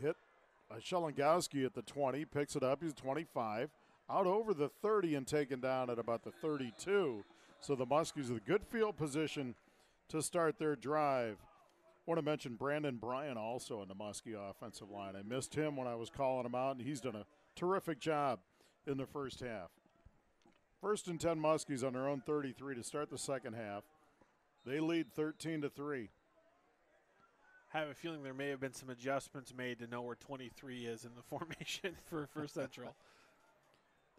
hit Shelengowski at the 20, picks it up. He's 25. Out over the 30 and taken down at about the 32. So the Muskies with a good field position to start their drive. I want to mention Brandon Bryan also in the Muskie offensive line. I missed him when I was calling him out, and he's done a terrific job in the first half. First and 10 Muskies on their own 33 to start the second half. They lead 13-3. I have a feeling there may have been some adjustments made to know where 23 is in the formation for Central.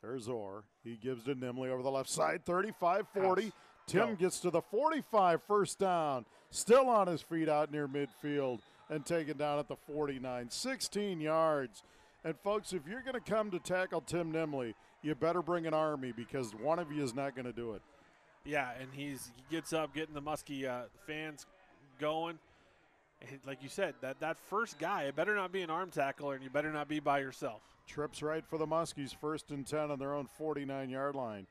There's Orr. He gives to Nimley over the left side, 35-40. Tim Go. gets to the 45, first down. Still on his feet out near midfield and taken down at the 49, 16 yards. And, folks, if you're going to come to tackle Tim Nimley, you better bring an army because one of you is not going to do it. Yeah, and he gets up, getting the Muskie fans going. And like you said, that first guy, it better not be an arm tackler, and you better not be by yourself. Trips right for the Muskies, first and 10 on their own 49-yard line.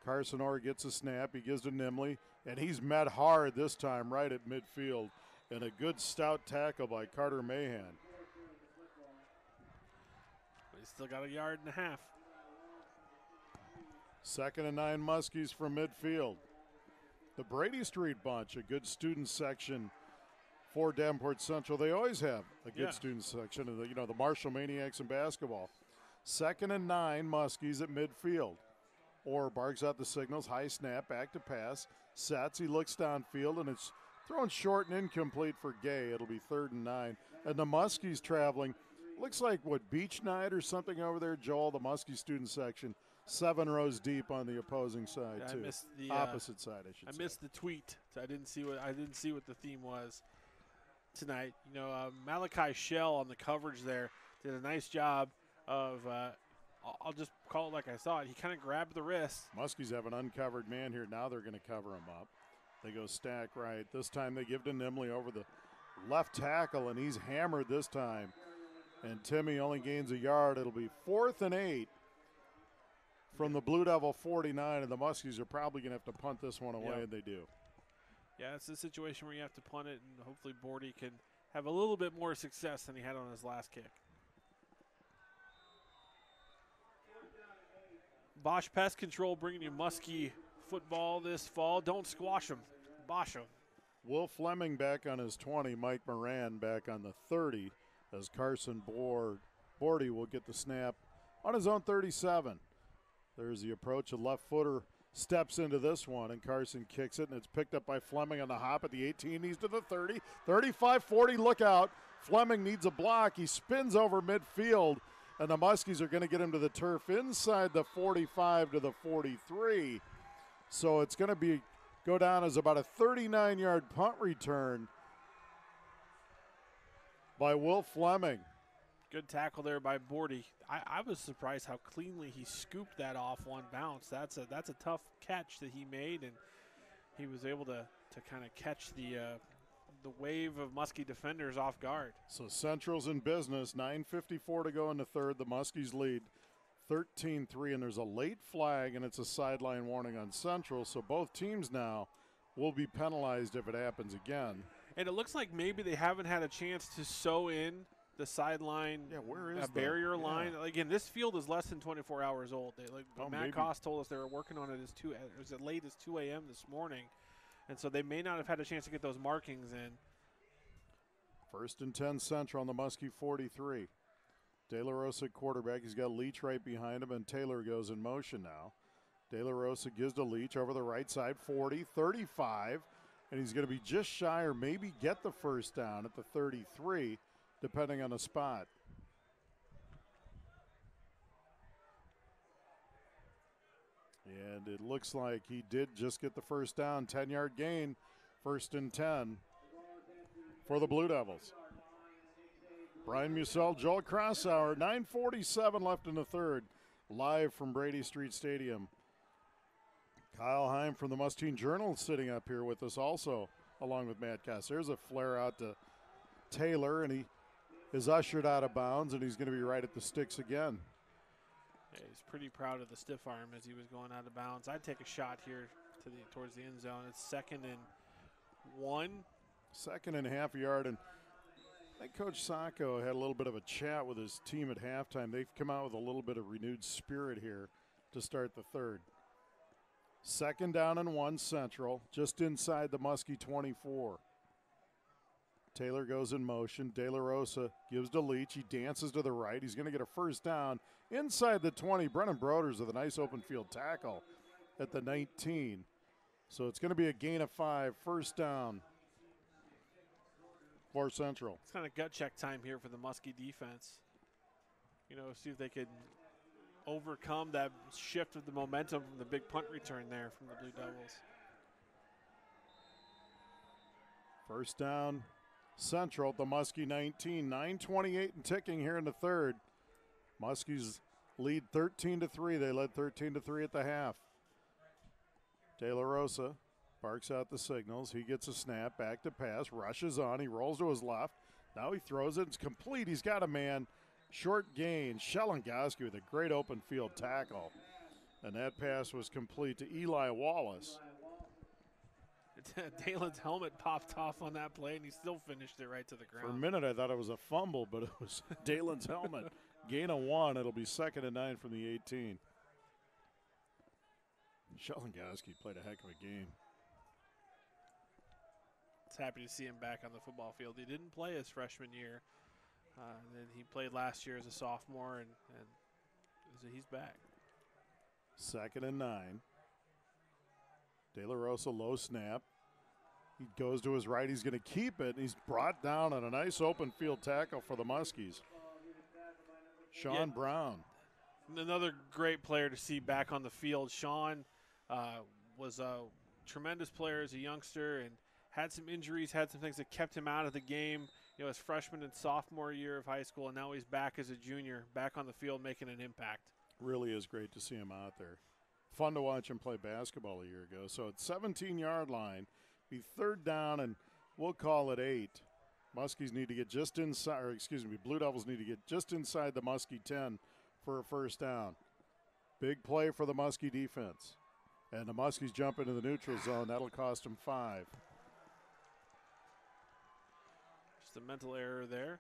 Carson Orr gets a snap. He gives to Nimley, and he's met hard this time right at midfield. And a good stout tackle by Carter Mahan. But he's still got a yard and a half. 2nd and 9 Muskies from midfield. The Brady Street bunch, a good student section for Davenport Central. They always have a good student section of the Marshall Maniacs in basketball. 2nd and 9 Muskies at midfield. Orr barks out the signals, high snap, back to pass, sets, he looks downfield, and it's thrown short and incomplete for Gay. It'll be 3rd and 9. And the Muskies traveling, looks like beach night or something over there, Joel, the Muskie student section, 7 rows deep on the opposing side, too. I missed the opposite side, I should say. I missed the tweet. So I didn't see what the theme was tonight. Malachi Shell on the coverage there did a nice job of I'll just call it like I saw it. He kind of grabbed the wrist. Muskies have an uncovered man here. Now they're going to cover him up. They go stack right. This time they give to Nimley over the left tackle, and he's hammered this time. And Timmy only gains a yard. It'll be 4th and 8 from the Blue Devil 49, and the Muskies are probably going to have to punt this one away, and they do. Yeah, it's a situation where you have to punt it, and hopefully Bordy can have a little bit more success than he had on his last kick. Bosch Pest Control bringing you Muskie football this fall. Don't squash them. Bosch them. Will Fleming back on his 20. Mike Moran back on the 30 as Carson Bordy will get the snap on his own 37. There's the approach. A left footer steps into this one, and Carson kicks it, and it's picked up by Fleming on the hop at the 18. He's to the 30. 35, 40, look out. Fleming needs a block. He spins over midfield. And the Muskies are going to get him to the turf inside the 45 to the 43. So it's going to go down as about a 39-yard punt return by Will Fleming. Good tackle there by Bordy. I was surprised how cleanly he scooped that off one bounce. That's a tough catch that he made, and he was able to kind of catch the wave of Muskie defenders off guard. So Central's in business. 9:54 to go in the third. The Muskies lead 13-3, and there's a late flag, and it's a sideline warning on Central. So both teams now will be penalized if it happens again. And it looks like maybe they haven't had a chance to sew in the sideline barrier line. Again, this field is less than 24 hours old. Matt Koss told us they were working on it as late as 2 a.m. this morning. And so they may not have had a chance to get those markings in. 1st and 10 Central on the Muskie 43. De La Rosa quarterback. He's got Leach right behind him, and Taylor goes in motion now. De La Rosa gives to Leach over the right side, 40, 35, and he's going to be just shy or maybe get the first down at the 33, depending on the spot. And it looks like he did just get the first down, 10-yard gain, 1st and 10 for the Blue Devils. Brian Musell, Joel Crossauer, 9:47 left in the third, live from Brady Street Stadium. Kyle Heim from the Musteen Journal sitting up here with us also, along with Matt Koss. There's a flare out to Taylor, and he is ushered out of bounds, and he's going to be right at the sticks again. Yeah, he's pretty proud of the stiff arm as he was going out of bounds. I'd take a shot here towards the end zone. It's 2nd and 1. 2nd and half a yard, and I think Coach Sacco had a little bit of a chat with his team at halftime. They've come out with a little bit of renewed spirit here to start the third. 2nd down and 1 Central, just inside the Muskie 24. Taylor goes in motion. De La Rosa gives to Leach. He dances to the right. He's going to get a first down inside the 20. Brennan Broders with a nice open field tackle at the 19. So it's going to be a gain of 5, first down for Central. It's kind of gut check time here for the Muskie defense. You know, see if they could overcome that shift of the momentum from the big punt return there from the Blue Devils. First down, Central at the Muskie 19. 9:28 and ticking here in the third. Muskies lead 13-3. They led 13-3 at the half. De La Rosa barks out the signals. He gets a snap, back to pass, rushes on. He rolls to his left. Now he throws it. It's complete. He's got a man. Short gain. Shellengoski with a great open field tackle. And that pass was complete to Eli Wallace. Dalen's helmet popped off on that play, and he still finished it right to the ground. For a minute, I thought it was a fumble, but it was Dalen's helmet. Gain of 1. It'll be 2nd and 9 from the 18. Shellengoski played a heck of a game. It's happy to see him back on the football field. He didn't play his freshman year. And then he played last year as a sophomore, and he's back. 2nd and 9. De La Rosa low snap. He goes to his right. He's going to keep it. He's brought down on a nice open field tackle for the Muskies. Sean Brown. Another great player to see back on the field. Sean was a tremendous player as a youngster and had some injuries, had some things that kept him out of the game, you know, his freshman and sophomore year of high school, and now he's back as a junior, back on the field making an impact. Really is great to see him out there. Fun to watch him play basketball a year ago. So at 17-yard line, be 3rd down, and we'll call it 8. Muskies need to get just inside, or excuse me, Blue Devils need to get just inside the Muskie 10 for a first down. Big play for the Muskie defense. And the Muskies jump into the neutral zone. That'll cost them 5. Just a mental error there.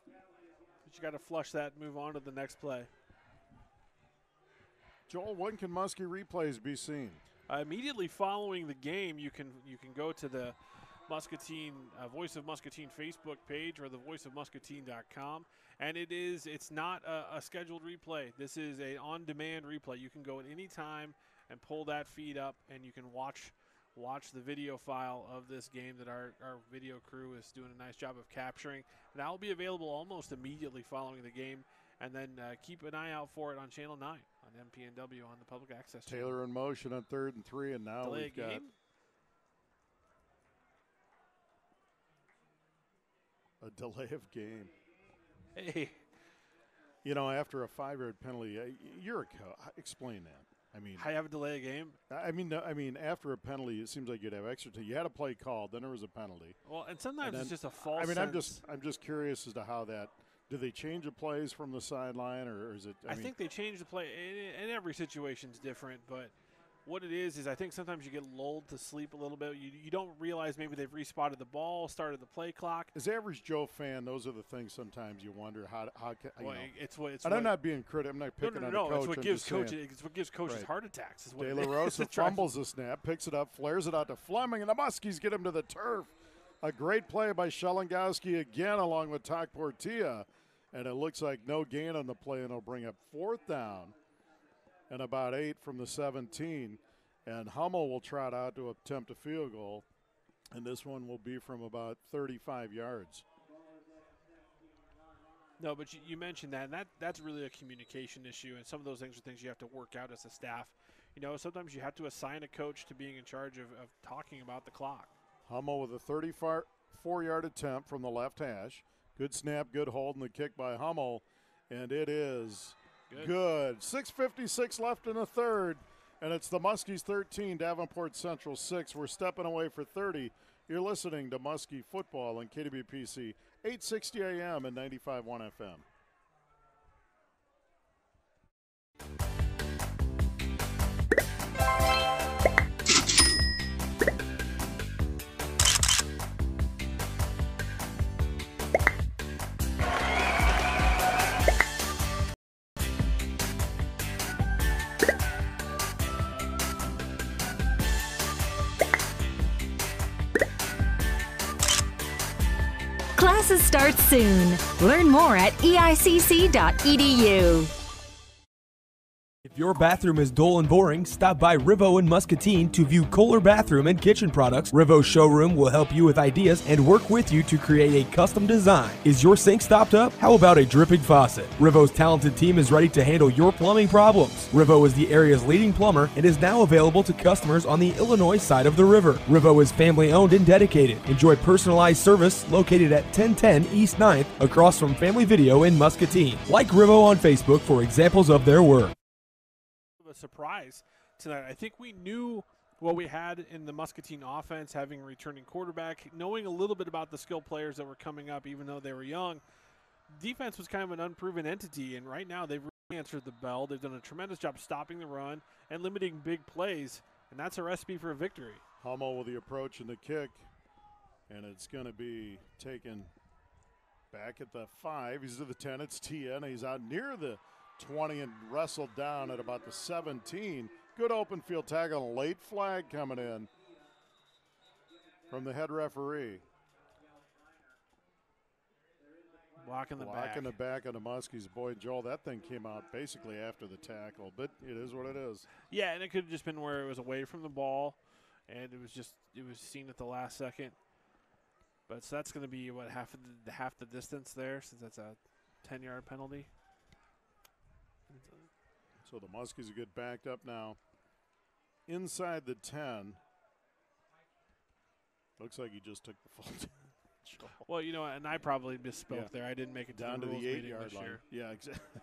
But you got to flush that and move on to the next play. Joel, when can Muskie replays be seen? Immediately following the game, you can go to the Muscatine Voice of Muscatine Facebook page or the voiceofmuscatine.com, and it's not a scheduled replay. This is a on-demand replay. You can go at any time and pull that feed up, and you can watch the video file of this game that our video crew is doing a nice job of capturing. That will be available almost immediately following the game, and then keep an eye out for it on Channel 9 on MPNW on the public access channel. Taylor in motion on 3rd and 3, and now we've got a delay of game. Hey. You know, after a 5-yard penalty, you're a coach. Explain that. I have a delay of game. I mean, after a penalty, it seems like you'd have extra time. You had a play called, then there was a penalty. Well, and sometimes it's just a false. I'm just curious as to how that. Do they change the plays from the sideline, or is it? I think they change the play, and every situation's different. But what it is I think sometimes you get lulled to sleep a little bit. You don't realize maybe they've respotted the ball, started the play clock. As average Joe fan, those are the things sometimes you wonder how well, it's what. And I'm not being critical. I'm not picking on the coach. It's what gives coaches. It's what gives coaches heart attacks. Is what De La Rosa fumbles the snap, picks it up, flares it out to Fleming, and the Muskies get him to the turf. A great play by Shellengoski again, along with Tak Portilla. And it looks like no gain on the play, and it'll bring up 4th down and about 8 from the 17. And Hummel will trot out to attempt a field goal, and this one will be from about 35 yards. No, but you mentioned that, and that's really a communication issue, and some of those things are things you have to work out as a staff. You know, sometimes you have to assign a coach to being in charge of talking about the clock. Hummel with a 34-yard attempt from the left hash. Good snap, good hold, and the kick by Hummel, and it is good. 6:56 left in the third, and it's the Muskies 13, Davenport Central 6. We're stepping away for 30. You're listening to Muskie Football on KWPC, 860 AM and 95.1 FM. Classes start soon. Learn more at eicc.edu. If your bathroom is dull and boring, stop by Rivo in Muscatine to view Kohler bathroom and kitchen products. Rivo's showroom will help you with ideas and work with you to create a custom design. Is your sink stopped up? How about a dripping faucet? Rivo's talented team is ready to handle your plumbing problems. Rivo is the area's leading plumber and is now available to customers on the Illinois side of the river. Rivo is family owned and dedicated. Enjoy personalized service located at 1010 East 9th across from Family Video in Muscatine. Like Rivo on Facebook for examples of their work. A surprise tonight. I think we knew what we had in the Muscatine offense, having a returning quarterback, knowing a little bit about the skill players that were coming up, even though they were young. Defense was kind of an unproven entity, and right now they've really answered the bell. They've done a tremendous job stopping the run and limiting big plays, and that's a recipe for a victory. Hummel with the approach and the kick, and it's going to be taken back at the 5. He's to the 10. It's TN. He's out near the 20 and wrestled down at about the 17. Good open field tackle, late flag coming in from the head referee. Blocking the back of the Muskies. Boy, Joel, that thing came out basically after the tackle, but it is what it is. Yeah, and it could have just been where it was away from the ball, and it was seen at the last second. But so that's going to be what half the distance there, since that's a 10-yard penalty. So the Muskies get backed up now inside the 10. Looks like he just took the full 10. Well, you know, and I probably misspoke there. I didn't make it down to the rules 8-yard line. Year. Yeah, exactly.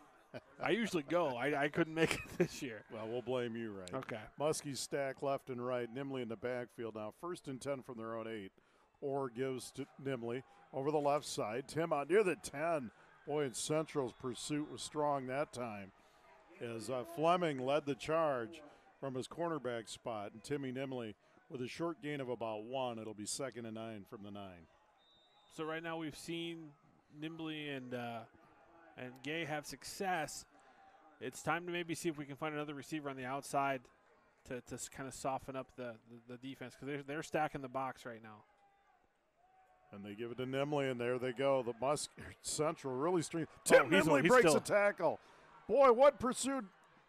I usually go. I couldn't make it this year. Well, we'll blame you, right? Okay. Muskies stack left and right. Nimley in the backfield now. 1st and 10 from their own 8. Orr gives to Nimley over the left side. Tim out near the 10. Boy, and Central's pursuit was strong that time, as Fleming led the charge from his cornerback spot, and Timmy Nimley with a short gain of about 1. It'll be 2nd and 9 from the 9. So right now we've seen Nimley and Gay have success. It's time to maybe see if we can find another receiver on the outside to kind of soften up the defense, because they're stacking the box right now. And they give it to Nimley, and there they go. The Central really string. Tim Nimley breaks a tackle. Boy, what pursuit.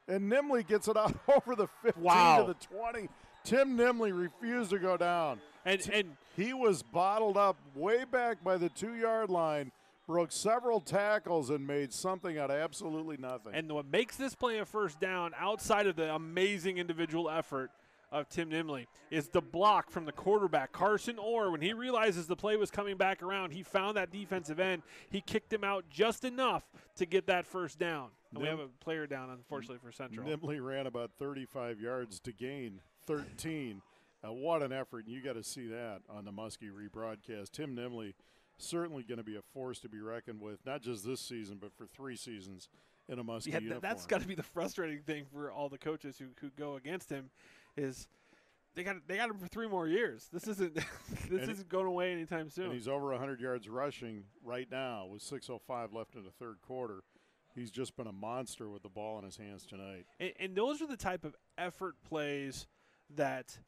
And Nimley gets it out over the 15 to the 20. Tim Nimley refused to go down. And he was bottled up way back by the 2-yard line, broke several tackles, and made something out of absolutely nothing. And what makes this play a first down, outside of the amazing individual effort of Tim Nimley, is the block from the quarterback, Carson Orr. When he realizes the play was coming back around, he found that defensive end. He kicked him out just enough to get that first down. And we have a player down, unfortunately, for Central. Nimley ran about 35 yards to gain 13. What an effort, and you got to see that on the Muskie rebroadcast. Tim Nimley certainly going to be a force to be reckoned with, not just this season, but for 3 seasons in a Muskie uniform. That's got to be the frustrating thing for all the coaches who go against him, is they got him for 3 more years. This isn't going away anytime soon. And he's over 100 yards rushing right now with 6:05 left in the third quarter. He's just been a monster with the ball in his hands tonight. And those are the type of effort plays that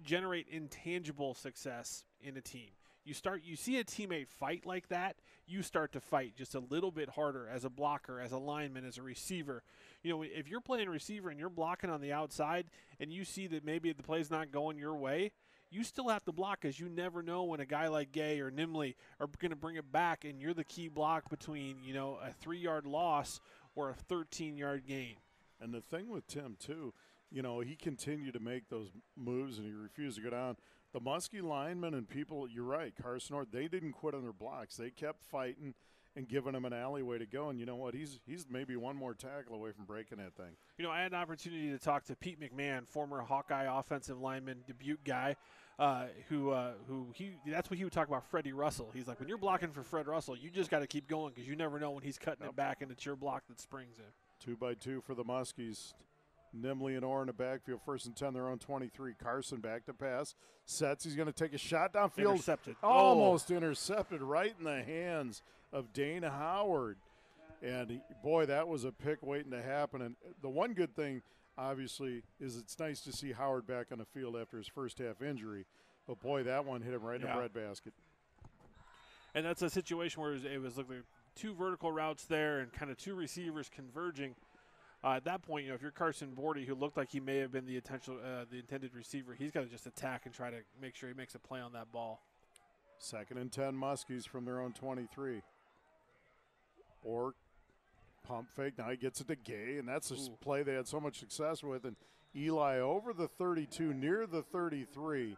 generate intangible success in a team. You see a teammate fight like that, you start to fight just a little bit harder as a blocker, as a lineman, as a receiver. You know, if you're playing receiver and you're blocking on the outside and you see that maybe the play's not going your way, you still have to block, because you never know when a guy like Gay or Nimley are going to bring it back, and you're the key block between, you know, a 3-yard loss or a 13-yard gain. And the thing with Tim, too, you know, he continued to make those moves and he refused to go down. The Muskie linemen and people, you're right, Carson Orr, they didn't quit on their blocks. They kept fighting and giving him an alleyway to go. And you know what? He's maybe one more tackle away from breaking that thing. You know, I had an opportunity to talk to Pete McMahon, former Hawkeye offensive lineman, Dubuque guy, that's what he would talk about Freddie Russell. He's like, when you're blocking for Fred Russell, you just got to keep going, because you never know when he's cutting it back and it's your block that springs in. 2-by-2 for the Muskies. Nimley and Orr in the backfield, 1st and 10, their own 23. Carson back to pass. Sets. He's going to take a shot downfield. Intercepted. Almost intercepted right in the hands of Dana Howard. And, boy, that was a pick waiting to happen. And the one good thing, obviously, is it's nice to see Howard back on the field after his first half injury. But, boy, that one hit him right in the breadbasket. And that's a situation where it was like two vertical routes there and kind of two receivers converging. At that point, if you're Carson Bordy, who looked like he may have been the intended receiver, he's got to just attack and try to make sure he makes a play on that ball. 2nd and 10 Muskies from their own 23. Or pump fake. Now he gets it to Gay, and that's a play they had so much success with. And Eli over the 32, near the 33.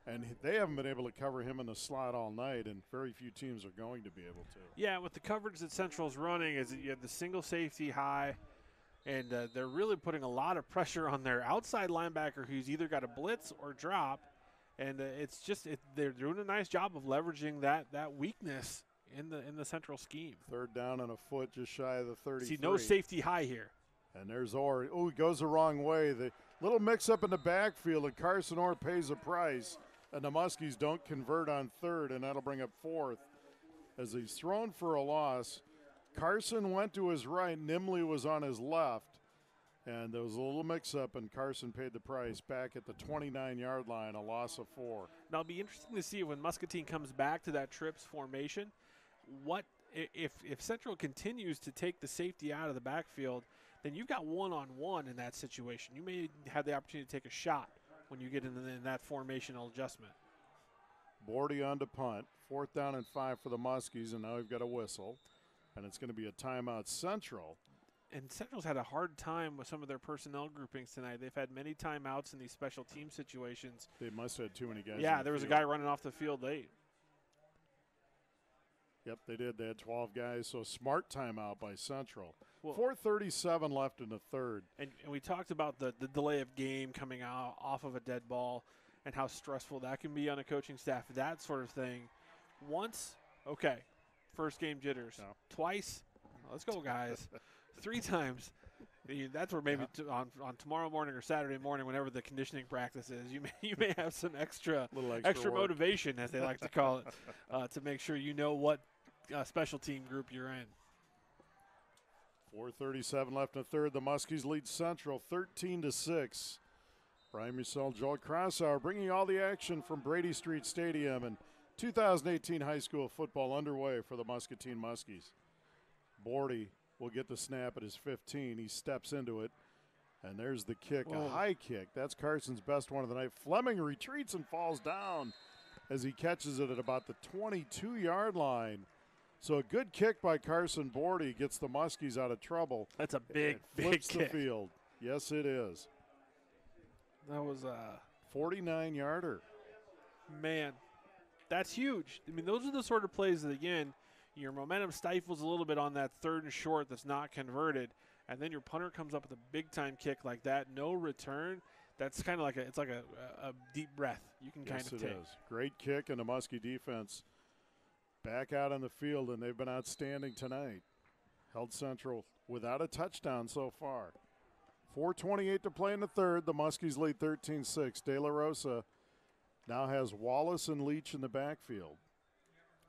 And they haven't been able to cover him in the slot all night, and very few teams are going to be able to. Yeah, with the coverage that Central's running, is you have the single safety high, and they're really putting a lot of pressure on their outside linebacker who's either got a blitz or drop. And it's just they're doing a nice job of leveraging that weakness in the Central scheme. 3rd down and a foot, just shy of the 33. See, no safety high here. And there's Orr. Oh, he goes the wrong way. The little mix-up in the backfield, and Carson Orr pays a price. And the Muskies don't convert on 3rd, and that'll bring up 4th. As he's thrown for a loss, Carson went to his right, Nimley was on his left. And there was a little mix-up, and Carson paid the price back at the 29-yard line, a loss of 4. Now, it'll be interesting to see when Muscatine comes back to that trips formation, what if Central continues to take the safety out of the backfield, then you've got one-on-one in that situation. You may have the opportunity to take a shot when you get in that formational adjustment. Bordy on to punt. 4th down and 5 for the Muskies, and now we've got a whistle. And it's going to be a timeout Central. And Central's had a hard time with some of their personnel groupings tonight. They've had many timeouts in these special team situations. They must have had too many guys. Yeah, there was a guy running off the field late. Yep, they did. They had 12 guys, so smart timeout by Central. Well, 4:37 left in the 3rd. And we talked about the delay of game coming out off of a dead ball and how stressful that can be on a coaching staff, that sort of thing. Once, okay, first game jitters. No. Twice, let's go, guys. 3 times. That's where maybe on tomorrow morning or Saturday morning, whenever the conditioning practice is, you may have some extra motivation, as they like to call it, to make sure you know what special team group you're in. 4:37 left in the 3rd. The Muskies lead Central 13-6. Brian Musell, Joel Crossauer bringing all the action from Brady Street Stadium, and 2018 high school football underway for the Muscatine Muskies. Bordy will get the snap at his 15. He steps into it, and there's the kick, a high kick. That's Carson's best one of the night. Fleming retreats and falls down as he catches it at about the 22-yard line. So a good kick by Carson Bordy gets the Muskies out of trouble. That's a big flips kick. The field. Yes, it is. That was a 49-yarder. Man, that's huge. I mean, those are the sort of plays that, again, your momentum stifles a little bit on that 3rd and short that's not converted, and then your punter comes up with a big-time kick like that, no return. That's kind of like a deep breath you can kind of take. Yes, it is. Great kick, and the Muskie defense back out on the field, and they've been outstanding tonight. Held Central without a touchdown so far. 4:28 to play in the 3rd. The Muskies lead 13-6. De La Rosa now has Wallace and Leach in the backfield.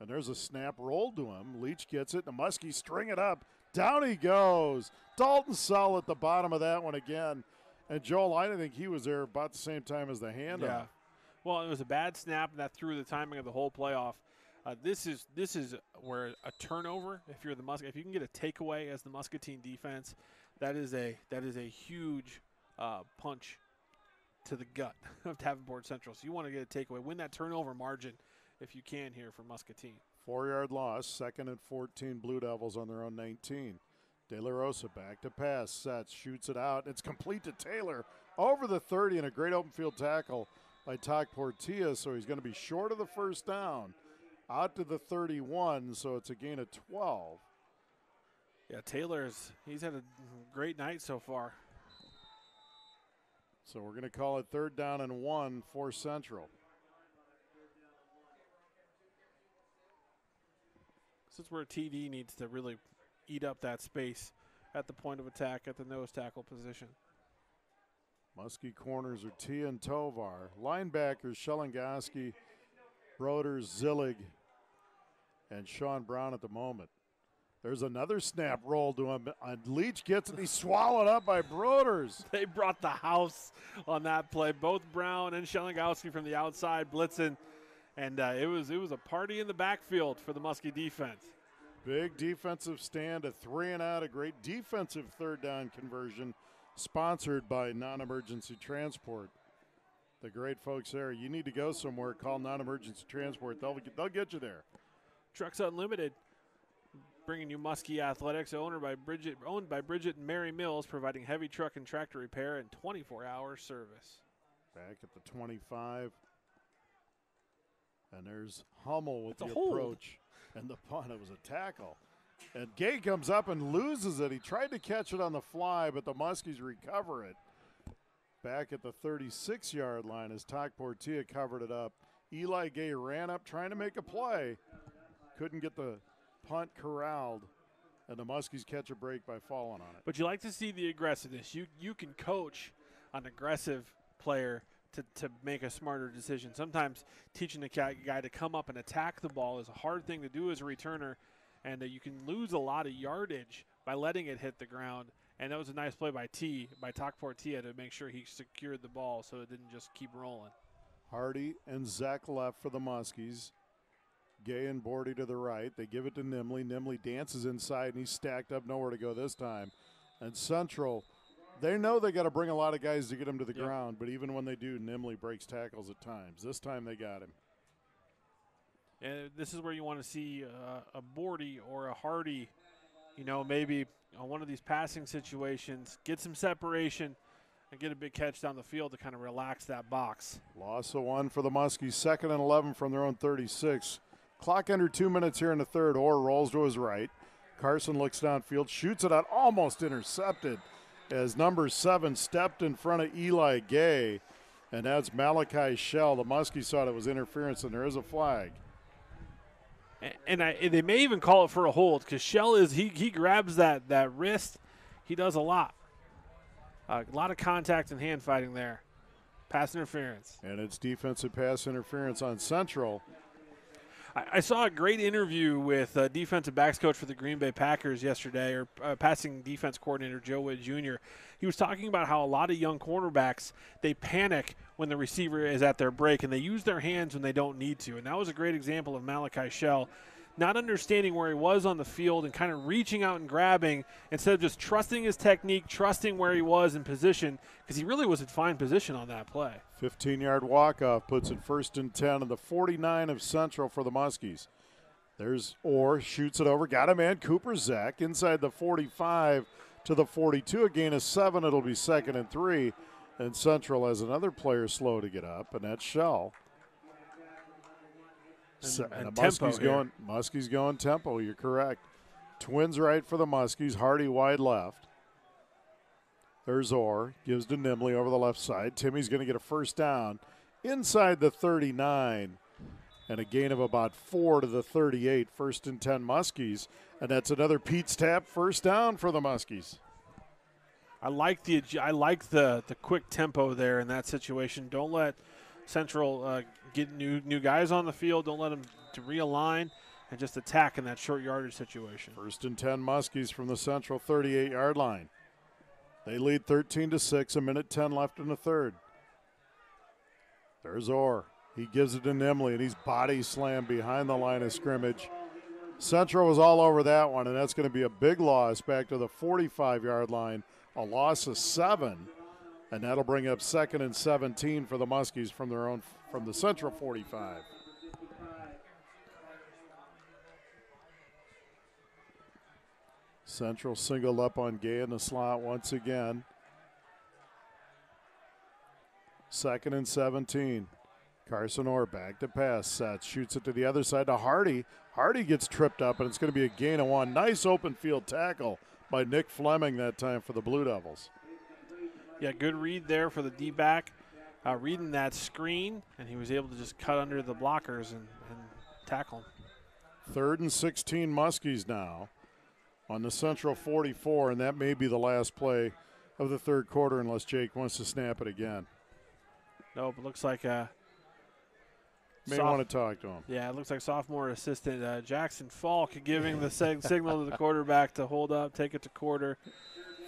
And there's a snap rolled to him. Leach gets it. The Muskies string it up. Down he goes. Dalton Sell at the bottom of that one again. And Joel, I think he was there about the same time as the handoff. Yeah. Well, it was a bad snap, and that threw the timing of the whole playoff. This is where a turnover, if you're the if you can get a takeaway as the Muscatine defense, that is a huge punch to the gut of Davenport Central. So you want to get a takeaway, win that turnover margin if you can here for Muscatine. 4-yard loss, 2nd and 14 Blue Devils on their own 19. De La Rosa back to pass, sets, shoots it out. It's complete to Taylor over the 30, and a great open field tackle by Tak Portilla, so he's going to be short of the first down. Out to the 31, so it's a gain of 12. Yeah, he's had a great night so far. So we're going to call it 3rd down and 1 for Central. This is where TD needs to really eat up that space at the point of attack at the nose tackle position. Muskie corners are Tia and Tovar. Linebackers, Shelengoski, Broders, Zillig, and Sean Brown at the moment. There's another snap roll to him. Leach gets it. He's swallowed up by Broders. They brought the house on that play. Both Brown and Shelengoski from the outside blitzing. And it was a party in the backfield for the Muskie defense. Big defensive stand, a 3-and-out, a great defensive third down conversion, sponsored by Non-Emergency Transport. The great folks there. You need to go somewhere, call Non-Emergency Transport. They'll get you there. Trucks Unlimited, bringing you Muskie Athletics, owned by Bridget and Mary Mills, providing heavy truck and tractor repair and 24-hour service. Back at the 25. And there's Hummel with That's the approach. And the punt, it was a tackle. And Gay comes up and loses it. He tried to catch it on the fly, but the Muskies recover it. Back at the 36-yard line as Toc Portilla covered it up. Eli Gay ran up trying to make a play. Couldn't get the punt corralled. And the Muskies catch a break by falling on it. But you like to see the aggressiveness. You can coach an aggressive player to make a smarter decision. Sometimes teaching the guy to come up and attack the ball is a hard thing to do as a returner, and you can lose a lot of yardage by letting it hit the ground. And that was a nice play by Toc Portilla to make sure he secured the ball so it didn't just keep rolling. Hardy and Zach left for the Muskies. Gay and Bordy to the right. They give it to Nimley. Nimley dances inside, and he's stacked up, nowhere to go this time. And Central, they know they got to bring a lot of guys to get him to the ground, but even when they do, Nimley breaks tackles at times. This time they got him. And this is where you want to see a Bordy or a Hardy, maybe on one of these passing situations, get some separation and get a big catch down the field to kind of relax that box. Loss of 1 for the Muskies, 2nd and 11 from their own 36. Clock under 2 minutes here in the third. Orr rolls to his right. Carson looks downfield, shoots it out, almost intercepted as number 7 stepped in front of Eli Gay, and that's Malachi Shell. The Muskies thought it was interference, and there is a flag. And they may even call it for a hold because Shell he grabs that wrist. He does a lot. A lot of contact and hand fighting there. Pass interference. And it's defensive pass interference on Central. I saw a great interview with defensive backs coach for the Green Bay Packers yesterday, or passing defense coordinator Joe Witt Jr. He was talking about how a lot of young cornerbacks, they panic when the receiver is at their break, and they use their hands when they don't need to. And that was a great example of Malachi Shell not understanding where he was on the field and kind of reaching out and grabbing instead of just trusting his technique, trusting where he was in position, because he really was in fine position on that play. 15-yard walk-off puts it 1st and 10 on the 49 of Central for the Muskies. There's Orr, shoots it over, got a man, Cooper Zach, inside the 45 to the 42, a gain of 7, it'll be 2nd and 3, and Central has another player slow to get up, and that's Shell. And the Muskies going tempo, you're correct. Twins right for the Muskies, Hardy wide left. There's Orr, gives to Nimley over the left side. Timmy's going to get a first down inside the 39, and a gain of about 4 to the 38, 1st and 10 Muskies, and that's another Pete's Tap first down for the Muskies. I like the quick tempo there in that situation. Don't let Central get new guys on the field. Don't let them to realign and just attack in that short yardage situation. 1st and 10 Muskies from the Central 38-yard line. They lead 13-6, a minute 10 left in the third. There's Orr. He gives it to Nimley, and he's body slammed behind the line of scrimmage. Central was all over that one, and that's going to be a big loss back to the 45-yard line, a loss of 7, and that'll bring up 2nd and 17 for the Muskies from the Central 45. Central singled up on Gay in the slot once again. 2nd and 17. Carson Orr back to pass. Sets, shoots it to the other side to Hardy. Hardy gets tripped up, and it's going to be a gain of 1. Nice open field tackle by Nick Fleming that time for the Blue Devils. Yeah, good read there for the D-back. Reading that screen, and he was able to just cut under the blockers and tackle him. 3rd and 16 Muskies now on the Central 44, and that may be the last play of the third quarter unless Jake wants to snap it again. Nope, it looks like may want to talk to him. Yeah, it looks like sophomore assistant Jackson Falk giving the signal to the quarterback to hold up, take it to quarter.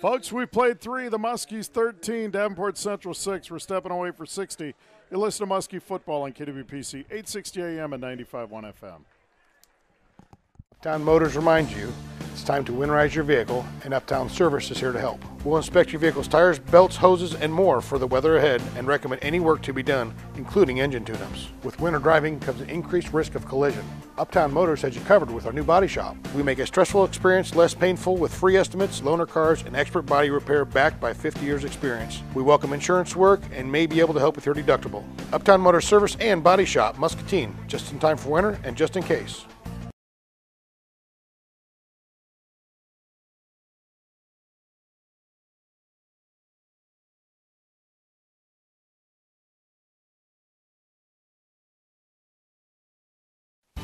Folks, we played 3, the Muskies 13, Davenport Central 6. We're stepping away for 60. You listen to Muskie Football on KWPC, 860 AM and 95.1 FM. Uptown Motors reminds you it's time to winterize your vehicle, and Uptown Service is here to help. We'll inspect your vehicle's tires, belts, hoses, and more for the weather ahead and recommend any work to be done, including engine tune-ups. With winter driving comes an increased risk of collision. Uptown Motors has you covered with our new body shop. We make a stressful experience less painful with free estimates, loaner cars, and expert body repair backed by 50 years experience. We welcome insurance work and may be able to help with your deductible. Uptown Motors Service and Body Shop, Muscatine, just in time for winter and just in case.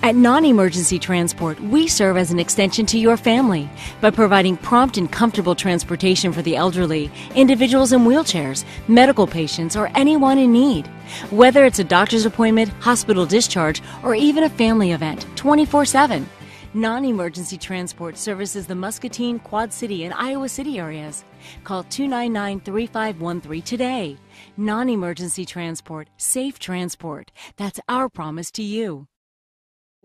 At Non-Emergency Transport, we serve as an extension to your family by providing prompt and comfortable transportation for the elderly, individuals in wheelchairs, medical patients, or anyone in need. Whether it's a doctor's appointment, hospital discharge, or even a family event, 24/7. Non-Emergency Transport services the Muscatine, Quad City, and Iowa City areas. Call 299-3513 today. Non-Emergency Transport, safe transport. That's our promise to you.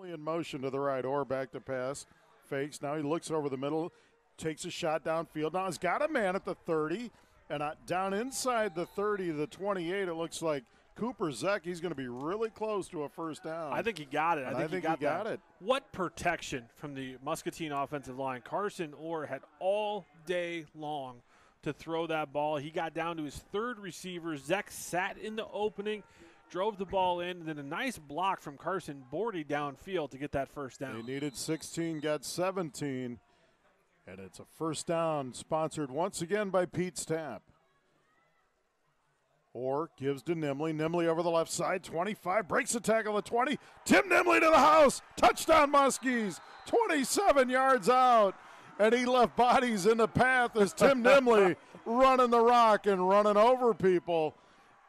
In motion to the right, or back to pass, fakes. Now he looks over the middle, takes a shot downfield. Now he's got a man at the 30, and down inside the 30, the 28, it looks like Cooper Zeck. He's going to be really close to a first down. I think he got it. I think he got it. What protection from the Muscatine offensive line. Carson Orr had all day long to throw that ball. He got down to his third receiver. Zeck sat in the opening, drove the ball in, and then a nice block from Carson Bordy downfield to get that first down. They needed 16, got 17, and it's a first down sponsored once again by Pete's Tap. Orr gives to Nimley. Nimley over the left side, 25, breaks the tackle at 20. Tim Nimley to the house. Touchdown Muskies, 27 yards out. And he left bodies in the path as Tim Nimley running the rock and running over people.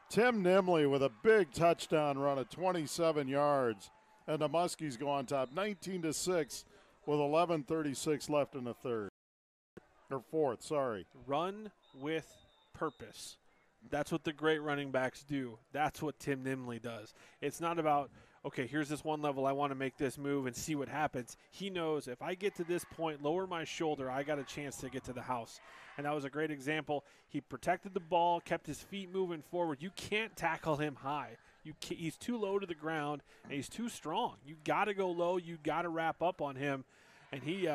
Tim Nimley with a big touchdown run at 27 yards. And the Muskies go on top 19-6 with 11:36 left in the third. Or fourth, sorry. Run with purpose. That's what the great running backs do. That's what Tim Nimley does. It's not about, okay, here's this one level, I want to make this move and see what happens. He knows if I get to this point, lower my shoulder, I got a chance to get to the house. And that was a great example. He protected the ball, kept his feet moving forward. You can't tackle him high. He's too low to the ground, and he's too strong. You got to go low. You got to wrap up on him. And he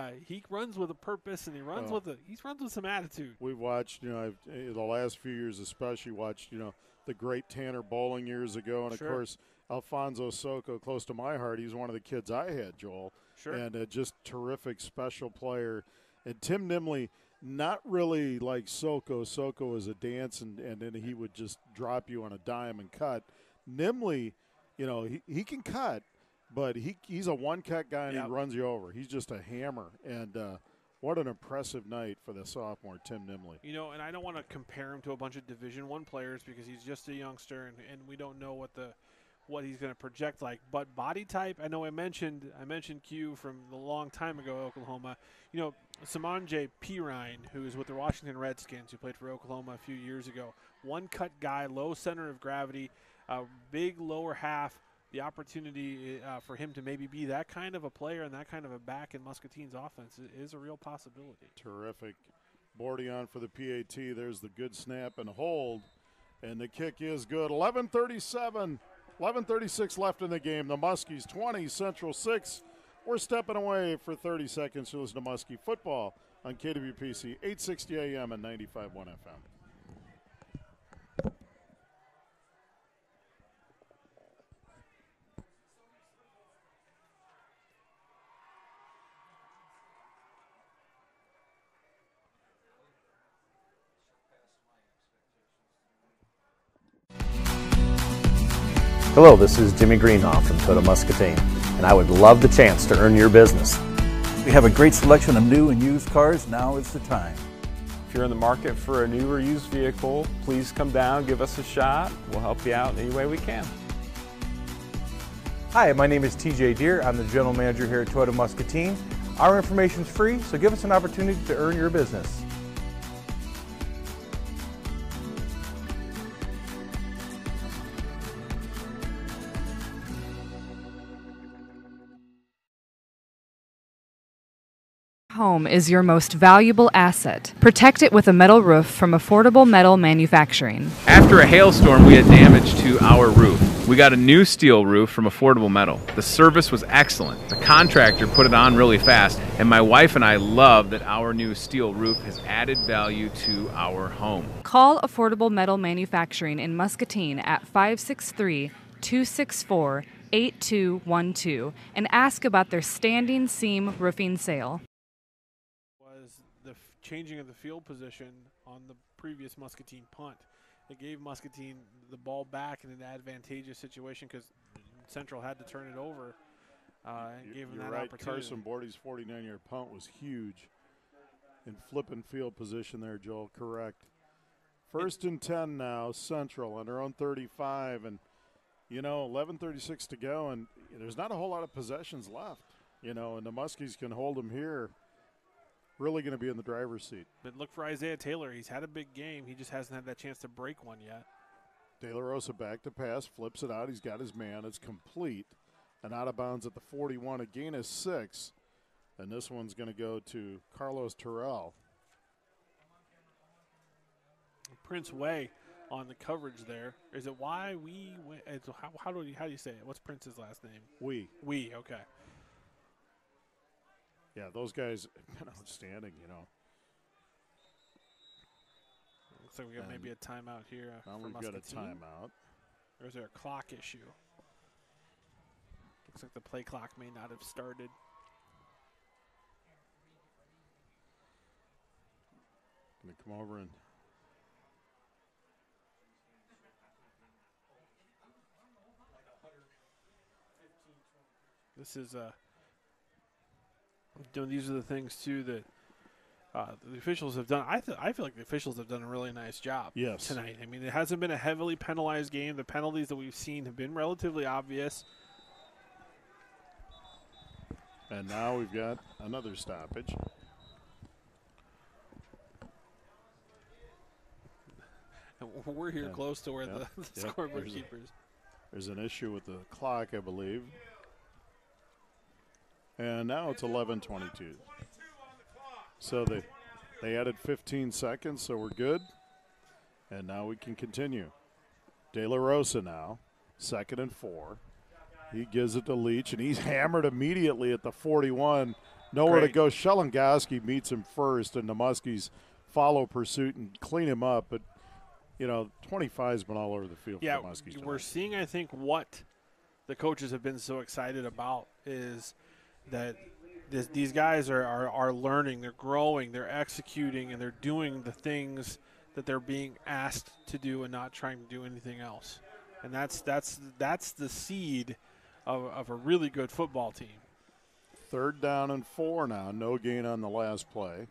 runs with a purpose, and he runs with some attitude. We've watched, the last few years especially, watched, the great Tanner Bowling years ago. And, Sure. of course, Alfonso Soko, close to my heart. He's one of the kids I had, Joel. Sure. And just terrific special player. And Tim Nimley, not really like Soko. Soko is a dance, and then he would just drop you on a dime and cut. Nimley, he can cut, but he's a one-cut guy, and Yep. he runs you over. He's just a hammer. And what an impressive night for the sophomore, Tim Nimley. And I don't want to compare him to a bunch of Division I players because he's just a youngster, and we don't know what he's going to project like. But body type, I know I mentioned Q from a long time ago, Oklahoma. Samonje Pirine, who is with the Washington Redskins, who played for Oklahoma a few years ago. One-cut guy, low center of gravity, big lower half. The opportunity for him to maybe be that kind of a player and that kind of a back in Muscatine's offense is a real possibility. Terrific. Bordy on for the PAT. There's the good snap and hold. And the kick is good. 11:36 left in the game. The Muskies 20, Central 6. We're stepping away for 30 seconds to listen to Muskie Football on KWPC 860 AM and 95.1 FM. Hello, this is Jimmy Greenhoff from Toyota Muscatine, and I would love the chance to earn your business. We have a great selection of new and used cars. Now is the time. If you're in the market for a new or used vehicle, please come down, give us a shot. We'll help you out in any way we can. Hi, my name is TJ Deere. I'm the General Manager here at Toyota Muscatine. Our information is free, so give us an opportunity to earn your business. home is your most valuable asset. Protect it with a metal roof from Affordable Metal Manufacturing. After a hailstorm, we had damage to our roof. We got a new steel roof from Affordable Metal. The service was excellent. The contractor put it on really fast, and my wife and I love that our new steel roof has added value to our home. Call Affordable Metal Manufacturing in Muscatine at 563-264-8212 and ask about their standing seam roofing sale. Was the changing of the field position on the previous Muscatine punt. It gave Muscatine the ball back in an advantageous situation because Central had to turn it over and gave them that opportunity. Carson Bordy's 49-yard punt was huge in flipping field position there, Joel. Correct. 1st and 10 now, Central on their own 35, and 11:36 to go, and there's not a whole lot of possessions left, and the Muskies can hold them here. Really going to be in the driver's seat. But look for Isaiah Taylor. He's had a big game. He just hasn't had that chance to break one yet. De La Rosa back to pass, flips it out. He's got his man. It's complete. And out of bounds at the 41, a gain of 6. And this one's going to go to Carlos Terrell. Prince Way on the coverage there. Is it why we? How do you say it? What's Prince's last name? We. Okay. Yeah, those guys have been outstanding. Looks like we got maybe a timeout here. We've got a timeout. Or is there a clock issue? Looks like the play clock may not have started. Going to come over and this is these are the things too that the officials have done. I feel like the officials have done a really nice job tonight. I mean, it hasn't been a heavily penalized game. The penalties that we've seen have been relatively obvious. And now we've got another stoppage. We're here close to where the scoreboard keepers. There's an issue with the clock, I believe. And now it's 11:22. So they added 15 seconds, so we're good. And now we can continue. De La Rosa now, 2nd and 4. He gives it to Leach, and he's hammered immediately at the 41. Nowhere to go. Shelengoski meets him first, and the Muskies follow pursuit and clean him up. But, 25's been all over the field for the Muskies. We're seeing, I think, what the coaches have been so excited about is that these guys are learning, they're growing, they're executing, and they're doing the things that they're being asked to do and not trying to do anything else. And that's the seed of a really good football team. 3rd down and 4 now. No gain on the last play.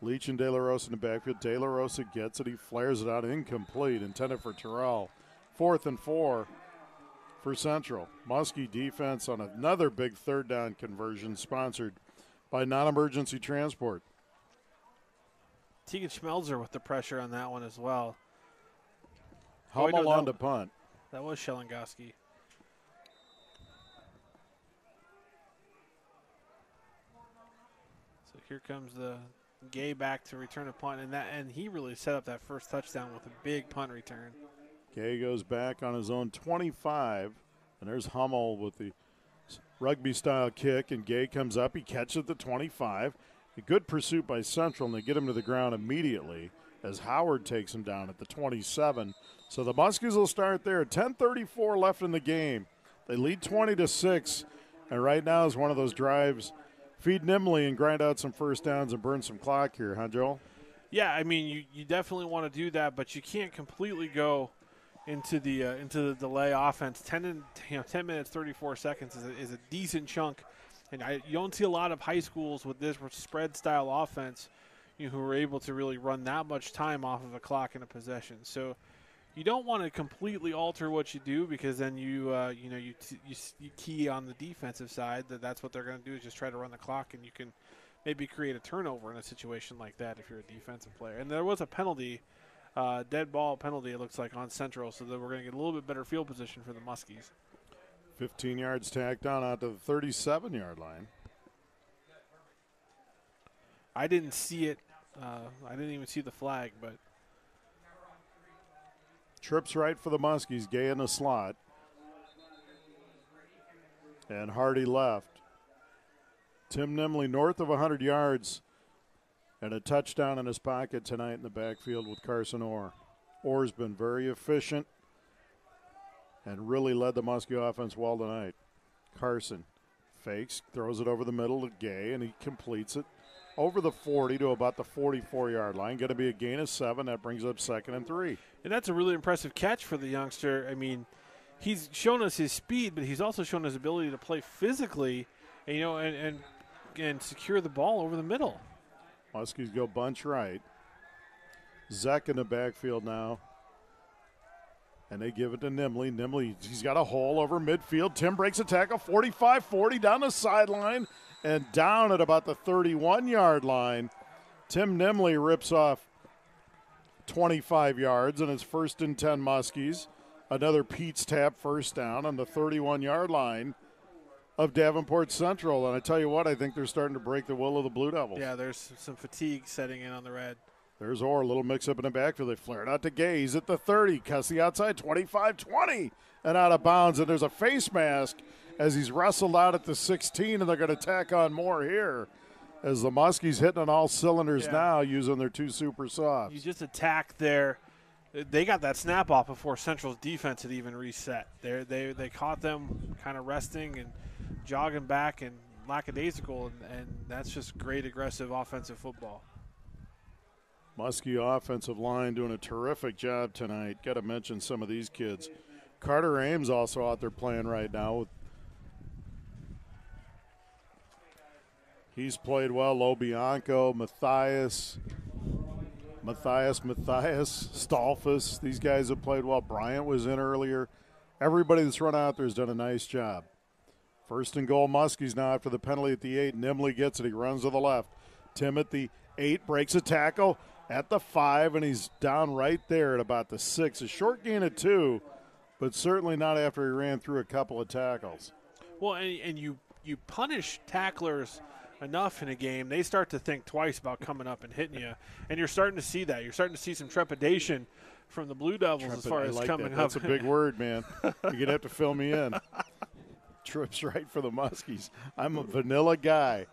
Leach and De La Rosa in the backfield. De La Rosa gets it. He flares it out. Incomplete. Intended for Terrell. 4th and 4 for Central. Muskie defense on another big 3rd down conversion sponsored by Non-Emergency Transport. Tegan Schmelzer with the pressure on that one as well. Hummel on to punt. That was Shelengoski. So here comes the Gay back to return a punt, and he really set up that first touchdown with a big punt return. Gay goes back on his own 25, and there's Hummel with the rugby-style kick, and Gay comes up. He catches the 25. A good pursuit by Central, and they get him to the ground immediately as Howard takes him down at the 27. So the Muskies will start there. 10:34 left in the game. They lead 20-6, and right now is one of those drives. Feed nimbly and grind out some first downs and burn some clock here, huh, Joel? Yeah, I mean, you definitely want to do that, but you can't completely go into the delay offense. 10 minutes, 34 seconds is a decent chunk, and you don't see a lot of high schools with this spread-style offense who are able to really run that much time off of a clock in a possession. So you don't want to completely alter what you do because then you key on the defensive side that's what they're going to do is just try to run the clock, and you can maybe create a turnover in a situation like that if you're a defensive player. And there was a penalty, dead ball penalty, it looks like, on Central, so that we're going to get a little bit better field position for the Muskies. 15 yards tacked on out to the 37-yard line. I didn't see it. I didn't even see the flag, but. Trips right for the Muskies. Gay in the slot. And Hardy left. Tim Nimley north of 100 yards and a touchdown in his pocket tonight in the backfield with Carson Orr. Orr's been very efficient and really led the Muskie offense well tonight. Carson fakes, throws it over the middle to Gay, and he completes it over the 40 to about the 44-yard line. Going to be a gain of 7. That brings up 2nd and 3. And that's a really impressive catch for the youngster. I mean, he's shown us his speed, but he's also shown his ability to play physically, and secure the ball over the middle. Muskies go bunch right. Zek in the backfield now. And they give it to Nimley. Nimley, he's got a hole over midfield. Tim breaks a tackle, 45-40 down the sideline and down at about the 31-yard line. Tim Nimley rips off 25 yards, and it's 1st and 10 Muskies. Another Pete's tap first down on the 31-yard line of Davenport Central. And I tell you what, I think they're starting to break the will of the Blue Devils. Yeah, there's some fatigue setting in on the Red. There's Orr, a little mix-up in the backfield. They flare it out to Gay. He's at the 30, cuts the outside, 25-20, and out of bounds. And there's a face mask as he's wrestled out at the 16, and they're going to tack on more here as the Muskies hitting on all cylinders now using their 2 super softs. You just attack there. They got that snap off before Central's defense had even reset. They caught them kind of resting and jogging back and lackadaisical, and that's just great aggressive offensive football. Muskie offensive line doing a terrific job tonight. Got to mention some of these kids. Carter Ames also out there playing right now. He's played well. Lobianco, Matthias, Stolfus. These guys have played well. Bryant was in earlier. Everybody that's run out there has done a nice job. 1st and goal, Muskies now after the penalty at the 8. Nimley gets it. He runs to the left. Tim at the 8 breaks a tackle at the 5, and he's down right there at about the 6. A short gain of 2, but certainly not after he ran through a couple of tackles. Well, and you punish tacklers enough in a game, they start to think twice about coming up and hitting you, and you're starting to see that. You're starting to see some trepidation from the Blue Devils as far as coming up. That's a big word, man. You're going to have to fill me in. Trips right for the Muskies. I'm a vanilla guy.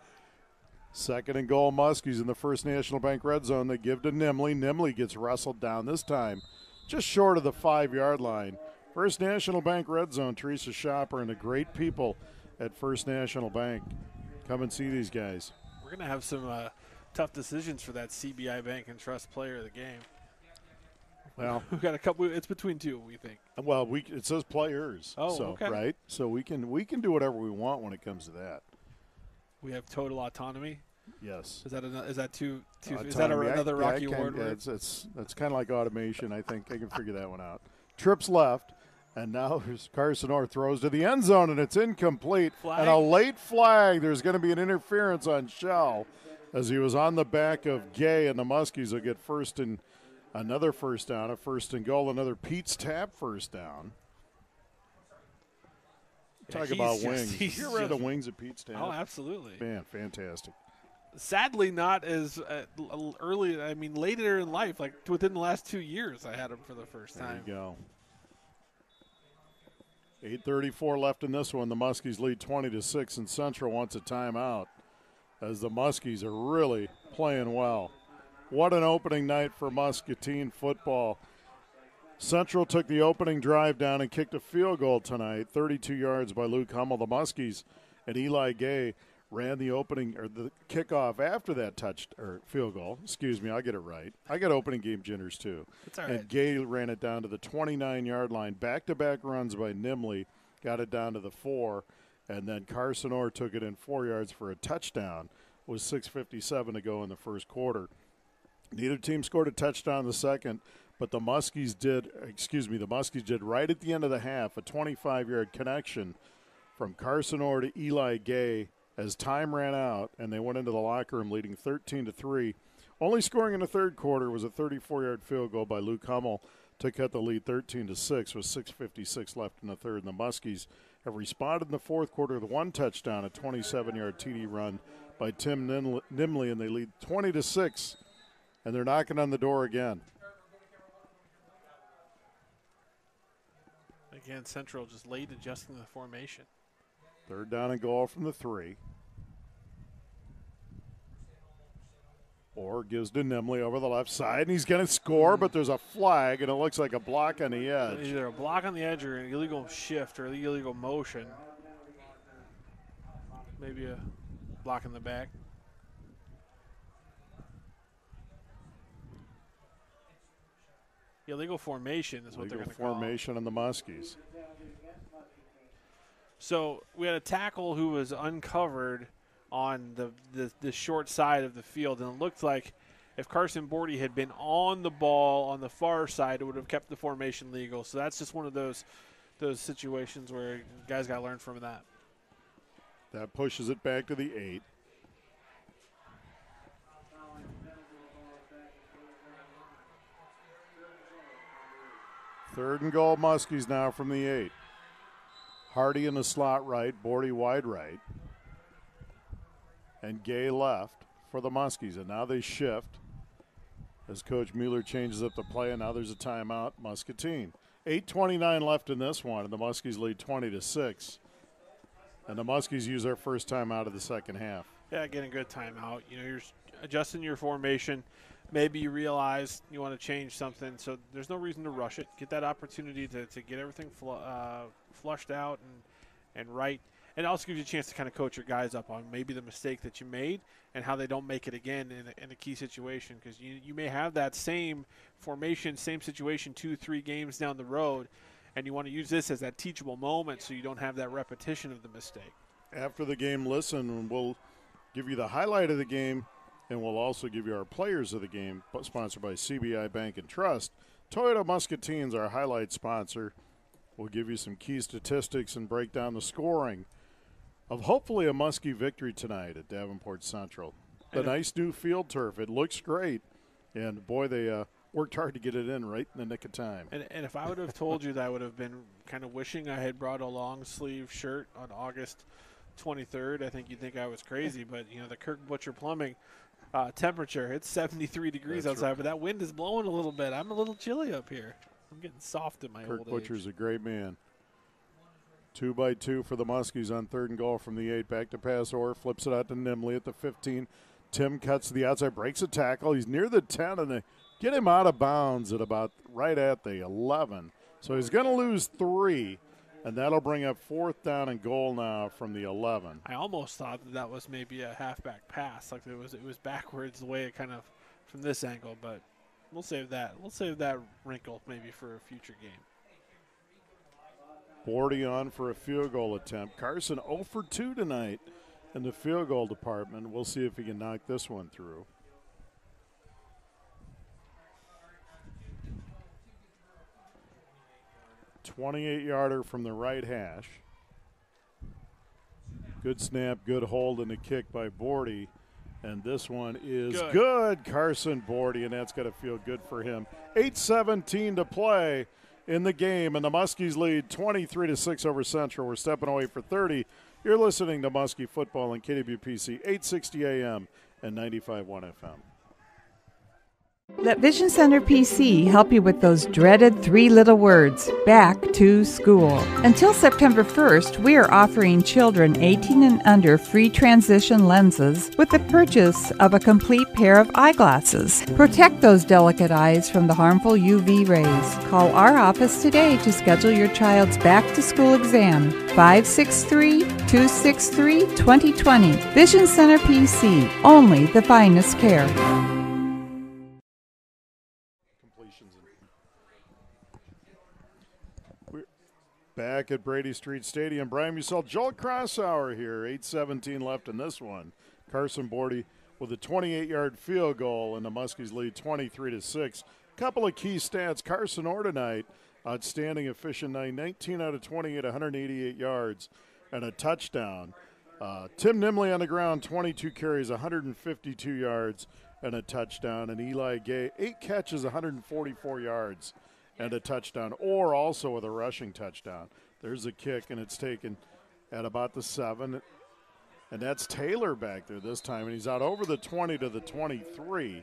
2nd and goal, Muskies in the First National Bank red zone. They give to Nimley. Nimley gets wrestled down this time just short of the 5-yard line. First National Bank red zone, Teresa Shopper and the great people at First National Bank. Come and see these guys. We're going to have some tough decisions for that CBI Bank and Trust player of the game. Well, we've got a couple. It's between 2, we think. Well, it says players. Oh, so, okay. Right? So we can do whatever we want when it comes to that. We have total autonomy. Yes. Is that too? Is that another Rocky Award word? It's kind of like automation. I think I can figure that one out. Trips left, and now Carson Orr throws to the end zone, and it's incomplete. Flag. And a late flag. There's going to be an interference on Shell as he was on the back of Gay, and the Muskies will get another first down, a 1st and goal, another Pete's tap first down. Talk about wings. You ever had the wings at Pete's tap? Oh, absolutely. Man, fantastic. Sadly, not as early. I mean, later in life, like within the last 2 years, I had them for the first time. There you go. 8:34 left in this one. The Muskies lead 20-6, and Central wants a timeout as the Muskies are really playing well. What an opening night for Muscatine football. Central took the opening drive down and kicked a field goal tonight, 32 yards by Luke Hummel. The Muskies and Eli Gay ran the kickoff after that field goal. Excuse me, I'll get it right. I got opening game jitters too. That's all right. And Gay ran it down to the 29-yard line. Back-to-back runs by Nimley got it down to the 4, and then Carson Orr took it in 4 yards for a touchdown. With 6:57 to go in the first quarter. Neither team scored a touchdown in the second, but the Muskies did right at the end of the half, a 25-yard connection from Carson Orr to Eli Gay as time ran out, and they went into the locker room leading 13-3. Only scoring in the third quarter was a 34-yard field goal by Luke Hummel to cut the lead 13-6 with 6:56 left in the third. And the Muskies have responded in the fourth quarter with one touchdown, a 27-yard TD run by Tim Nimley, and they lead 20-6, and they're knocking on the door again. Again, Central just late adjusting the formation. 3rd down and goal from the 3. Orr gives to Nimley over the left side, and he's going to score, but there's a flag, and it looks like a block on the edge. Either a block on the edge or an illegal shift or illegal motion. Maybe a block in the back. Illegal formation is what they're going to call. Formation on the Muskies. So we had a tackle who was uncovered on the short side of the field, and it looked like if Carson Bordy had been on the ball on the far side, it would have kept the formation legal. So that's just one of those situations where guys got to learn from that. That pushes it back to the 8. Third and goal, Muskies now from the 8. Hardy in the slot right, Bordy wide right. And Gay left for the Muskies. And now they shift as Coach Mueller changes up the play, and now there's a timeout, Muscatine. 8:29 left in this one, and the Muskies lead 20-6. And the Muskies use their first timeout of the second half. Yeah, getting a good timeout. You know, you're adjusting your formation. Maybe you realize you want to change something, so there's no reason to rush it. Get that opportunity to get everything flushed out and right. And it also gives you a chance to kind of coach your guys up on maybe the mistake that you made and how they don't make it again in a key situation, because you may have that same formation, same situation 2-3 games down the road, and you want to use this as that teachable moment so you don't have that repetition of the mistake. After the game, listen, we'll give you the highlight of the game, and we'll also give you our players of the game, sponsored by CBI Bank and Trust. Toyota Muscatine's our highlight sponsor. We'll give you some key statistics and break down the scoring of hopefully a Muskie victory tonight at Davenport Central. The nice new field turf, it looks great, and boy, they worked hard to get it in right in the nick of time. And if I would have told you that, I would have been kind of wishing I had brought a long sleeve shirt on August 23rd. I think you'd think I was crazy, but you know, the Kirk Butcher Plumbing temperature, it's 73 degrees outside, right, but that wind is blowing a little bit. I'm a little chilly up here. I'm getting soft in my old age. Kirk Butcher's a great man. 2-by-2 for the Muskies on 3rd and goal from the 8. Back to pass, Orr flips it out to Nimley at the 15. Tim cuts to the outside, breaks a tackle. He's near the 10, and they get him out of bounds at about right at the 11. So he's going to lose 3, and that'll bring up 4th down and goal now from the 11. I almost thought that was maybe a halfback pass, like it was backwards the way it kind of from this angle, but we'll save that. We'll save that wrinkle maybe for a future game. Bordy on for a field goal attempt. Carson 0 for 2 tonight in the field goal department. We'll see if he can knock this one through. "28-yarder from the right hash. Good snap, good hold, and a kick by Bordy. And this one is good. Carson Bordy, and that's got to feel good for him. 8:17 to play in the game, and the Muskies lead 23-6 over Central. We're stepping away for 30. You're listening to Muskie Football on KWPC 860 AM and 95.1 FM. Let Vision Center PC help you with those dreaded 3 little words, back to school. Until September 1st, we are offering children 18 and under free transition lenses with the purchase of a complete pair of eyeglasses. Protect those delicate eyes from the harmful UV rays. Call our office today to schedule your child's back to school exam. 563-263-2020. Vision Center PC, only the finest care. Back at Brady Street Stadium, Brian, you saw Joel Crosshauer here. 8:17 left in this one. Carson Bordy with a 28-yard field goal, and the Muskies lead 23-6. Couple of key stats. Carson Orr tonight, outstanding, efficient night, 19 out of 28, 188 yards, and a touchdown. Tim Nimley on the ground, 22 carries, 152 yards, and a touchdown. And Eli Gay, 8 catches, 144 yards. And a touchdown, or also with a rushing touchdown. There's a kick, and it's taken at about the 7. And that's Taylor back there this time, and he's out over the 20 to the 23.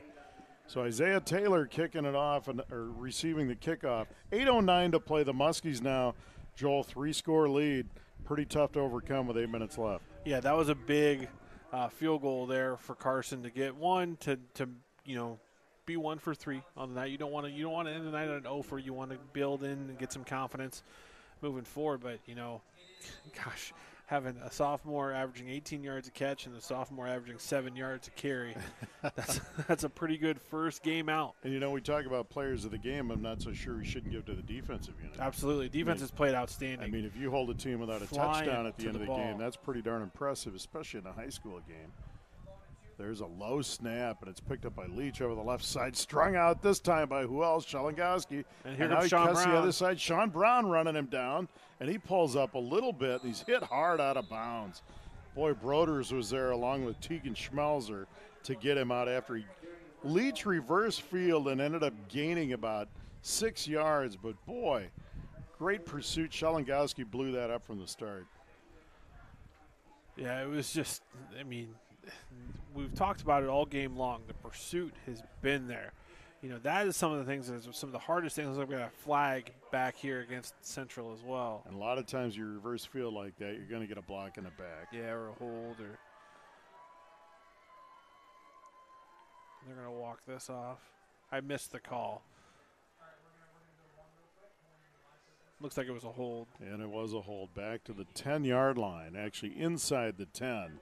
So Isaiah Taylor kicking it off or receiving the kickoff. 8:09 to play. The Muskies now, Joel, 3-score lead. Pretty tough to overcome with 8 minutes left. Yeah, that was a big field goal there for Carson to get one to be 1 for 3 on the night. You don't want to end the night on an 0 for. You want to build in and get some confidence moving forward. But gosh, having a sophomore averaging 18 yards a catch and a sophomore averaging 7 yards a carry, that's a pretty good first game out. And we talk about players of the game. I'm not so sure we shouldn't give to the defensive unit. Absolutely, defense has played outstanding. I mean, if you hold a team without a touchdown at the end of the game, that's pretty darn impressive, especially in a high school game. There's a low snap, and it's picked up by Leach over the left side. Strung out this time by who else? Shalangowski. And here comes Sean Brown. The other side. Sean Brown running him down, and he pulls up a little bit, and he's hit hard out of bounds. Boy, Broders was there along with Tegan Schmelzer to get him out after Leach reverse field and ended up gaining about 6 yards. But, boy, great pursuit. Shalangowski blew that up from the start. Yeah, it was just, we've talked about it all game long. The pursuit has been there. That is some of the things, some of the hardest things. We've got a flag back here against Central as well. And a lot of times you reverse field like that, you're going to get a block in the back. Yeah, or a hold. Or they're going to walk this off. I missed the call. Looks like it was a hold. And it was a hold back to the 10-yard line, actually inside the 10.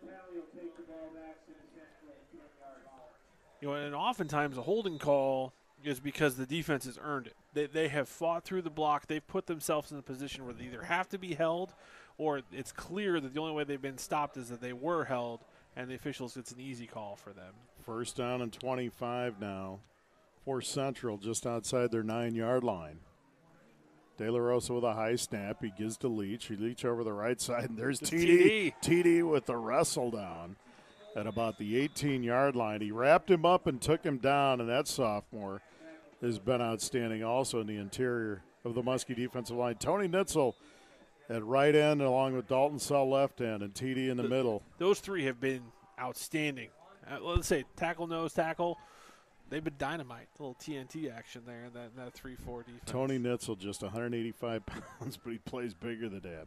And oftentimes a holding call is because the defense has earned it. They have fought through the block. They've put themselves in a position where they either have to be held or it's clear that the only way they've been stopped is that they were held, and the officials, it's an easy call for them. First down and 25 now for Central, just outside their 9-yard line. De La Rosa with a high snap. He gives to Leach. Leach over the right side, and there's TD. TD with the wrestle down at about the 18-yard line. He wrapped him up and took him down, and that sophomore has been outstanding also in the interior of the Muskie defensive line. Tony Nitzel at right end along with Dalton Sell left end and TD in the middle. Those three have been outstanding. Let's say tackle, nose tackle. They've been dynamite. A little TNT action there in that 3-4 defense. Tony Nitzel, just 185 pounds, but he plays bigger than that.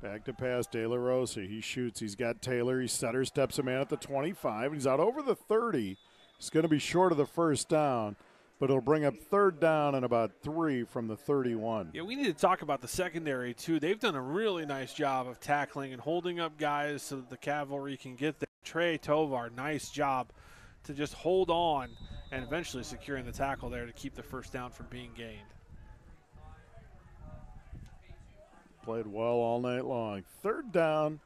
Back to pass, De La Rosa. He shoots. He's got Taylor. He stutter steps a man at the 25. He's out over the 30. He's going to be short of the first down, but it'll bring up third down and about 3 from the 31. Yeah, we need to talk about the secondary, too. They've done a really nice job of tackling and holding up guys so that the cavalry can get there. Trey Tovar, nice job to just hold on and eventually securing the tackle there to keep the first down from being gained. Played well all night long. Third down,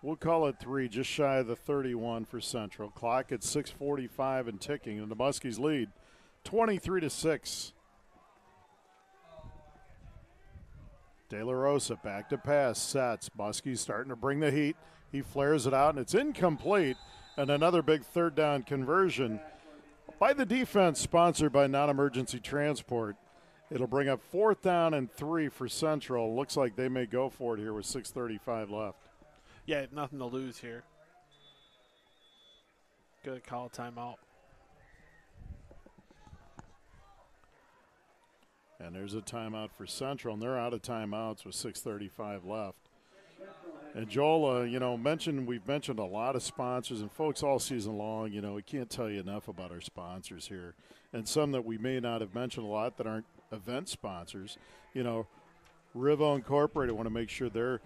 we'll call it 3, just shy of the 31 for Central. Clock at 6:45 and ticking, and the Muskies lead 23-6. De La Rosa back to pass, sets. Muskies starting to bring the heat. He flares it out, and it's incomplete. And another big third down conversion by the defense, sponsored by Non-Emergency Transport. It'll bring up 4th down and 3 for Central. Looks like they may go for it here with 6:35 left. Yeah, nothing to lose here. Good call, timeout. And there's a timeout for Central, and they're out of timeouts with 6:35 left. And Joel, we've mentioned a lot of sponsors, and folks all season long, we can't tell you enough about our sponsors here. And some that we may not have mentioned a lot that aren't event sponsors. Rivo Incorporated, want to make sure they're,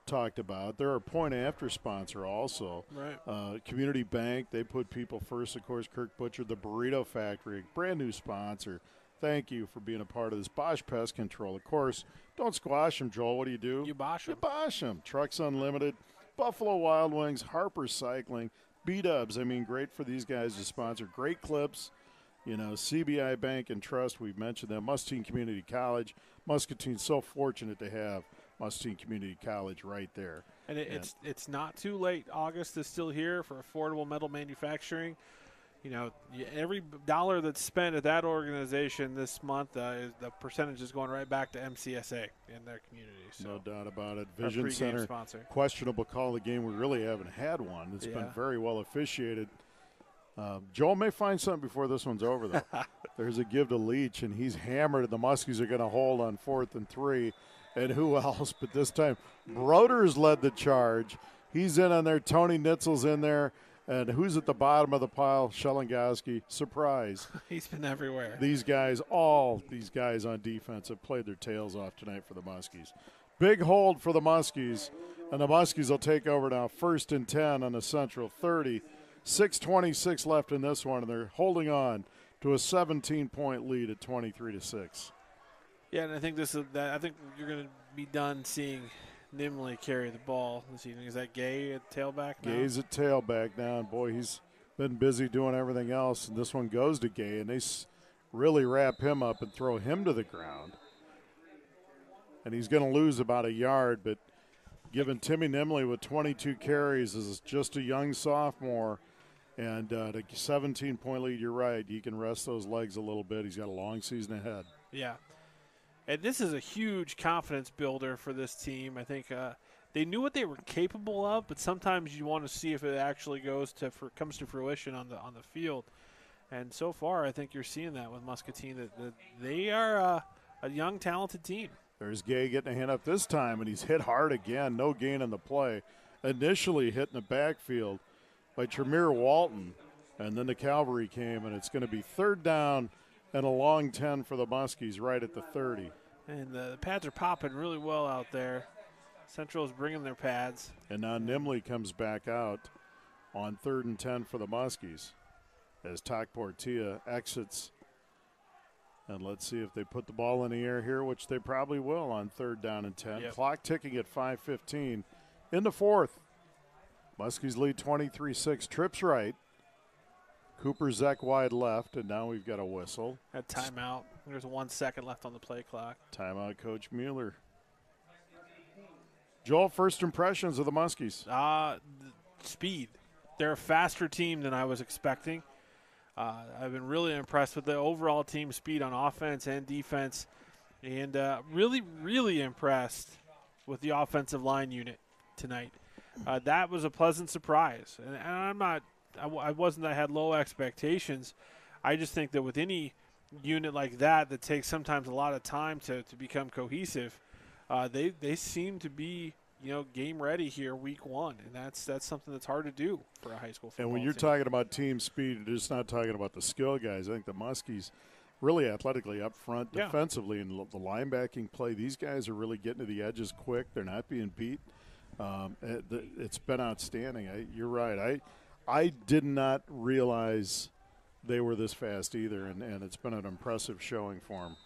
talked about. They're a point after sponsor also. Right. Community Bank, they put people first. Of course, Kirk Butcher, the Burrito Factory, brand new sponsor. Thank you for being a part of this. Bosch Pest Control. Of course, don't squash them, Joel. What do? You bosh them. You bosh them. Trucks Unlimited, Buffalo Wild Wings, Harper Cycling, B-Dubs. Great for these guys to sponsor. Great Clips. CBI Bank and Trust, we've mentioned them. Muscatine Community College. Muscatine's so fortunate to have Muscatine Community College right there. And it's not too late. August is still here for affordable metal manufacturing. every dollar that's spent at that organization this month, the percentage is going right back to MCSA in their community. So no doubt about it. Vision Center, sponsor. Questionable call of the game. We really haven't had one. It's been very well officiated. Joel may find something before this one's over, though. There's a give to Leach, and he's hammered, and the Muskies are going to hold on 4th and 3. And who else? But this time, Broders led the charge. He's in on there. Tony Nitzel's in there. And who's at the bottom of the pile? Shelengowski. Surprise. He's been everywhere. All these guys on defense have played their tails off tonight for the Muskies. Big hold for the Muskies. And the Muskies will take over now. 1st and 10 on the Central 30. 6:26 left in this one, and they're holding on to a 17-point lead at 23-6. Yeah, and I think I think you're going to be done seeing Nimley carry the ball this evening. Is that Gay at tailback now? Gay's at tailback now, and boy, he's been busy doing everything else. And this one goes to Gay, and they really wrap him up and throw him to the ground. And he's going to lose about a yard, but given Timmy Nimley with 22 carries as just a young sophomore and the 17-point lead, you're right. He can rest those legs a little bit. He's got a long season ahead. Yeah. And this is a huge confidence builder for this team. I think they knew what they were capable of, but sometimes you want to see if it actually comes to fruition on the field. And so far, I think you're seeing that with Muscatine, that they are a young, talented team. There's Gay getting a hand up this time, and he's hit hard again. No gain on the play. Initially hit in the backfield by Tremere Walton, and then the cavalry came, and it's going to be 3rd down and a long 10 for the Muskies right at the 30. And the pads are popping really well out there. Central is bringing their pads. And now Nimley comes back out on 3rd and 10 for the Muskies as Tak Portilla exits. And let's see if they put the ball in the air here, which they probably will on 3rd down and 10. Yep. Clock ticking at 5:15 in the 4th. Muskies lead 23-6. Trips right. Cooper Zeck wide left, and now we've got a whistle. A timeout. There's 1 second left on the play clock. Timeout, Coach Mueller. Joel, first impressions of the Muskies? Speed. They're a faster team than I was expecting. I've been really impressed with the overall team speed on offense and defense, and really, really impressed with the offensive line unit tonight. That was a pleasant surprise, and I wasn't. I had low expectations. I just think that with any unit like that takes sometimes a lot of time to become cohesive, they seem to be game ready here week 1, and that's something that's hard to do for a high school football And when you're team. talking about team speed, you're just not talking about the skill guys. I think the Muskies really athletically up front, defensively, and the linebacking play. These guys are really getting to the edges quick. They're not being beat. It's been outstanding. You're right. I did not realize they were this fast either, and it's been an impressive showing for them.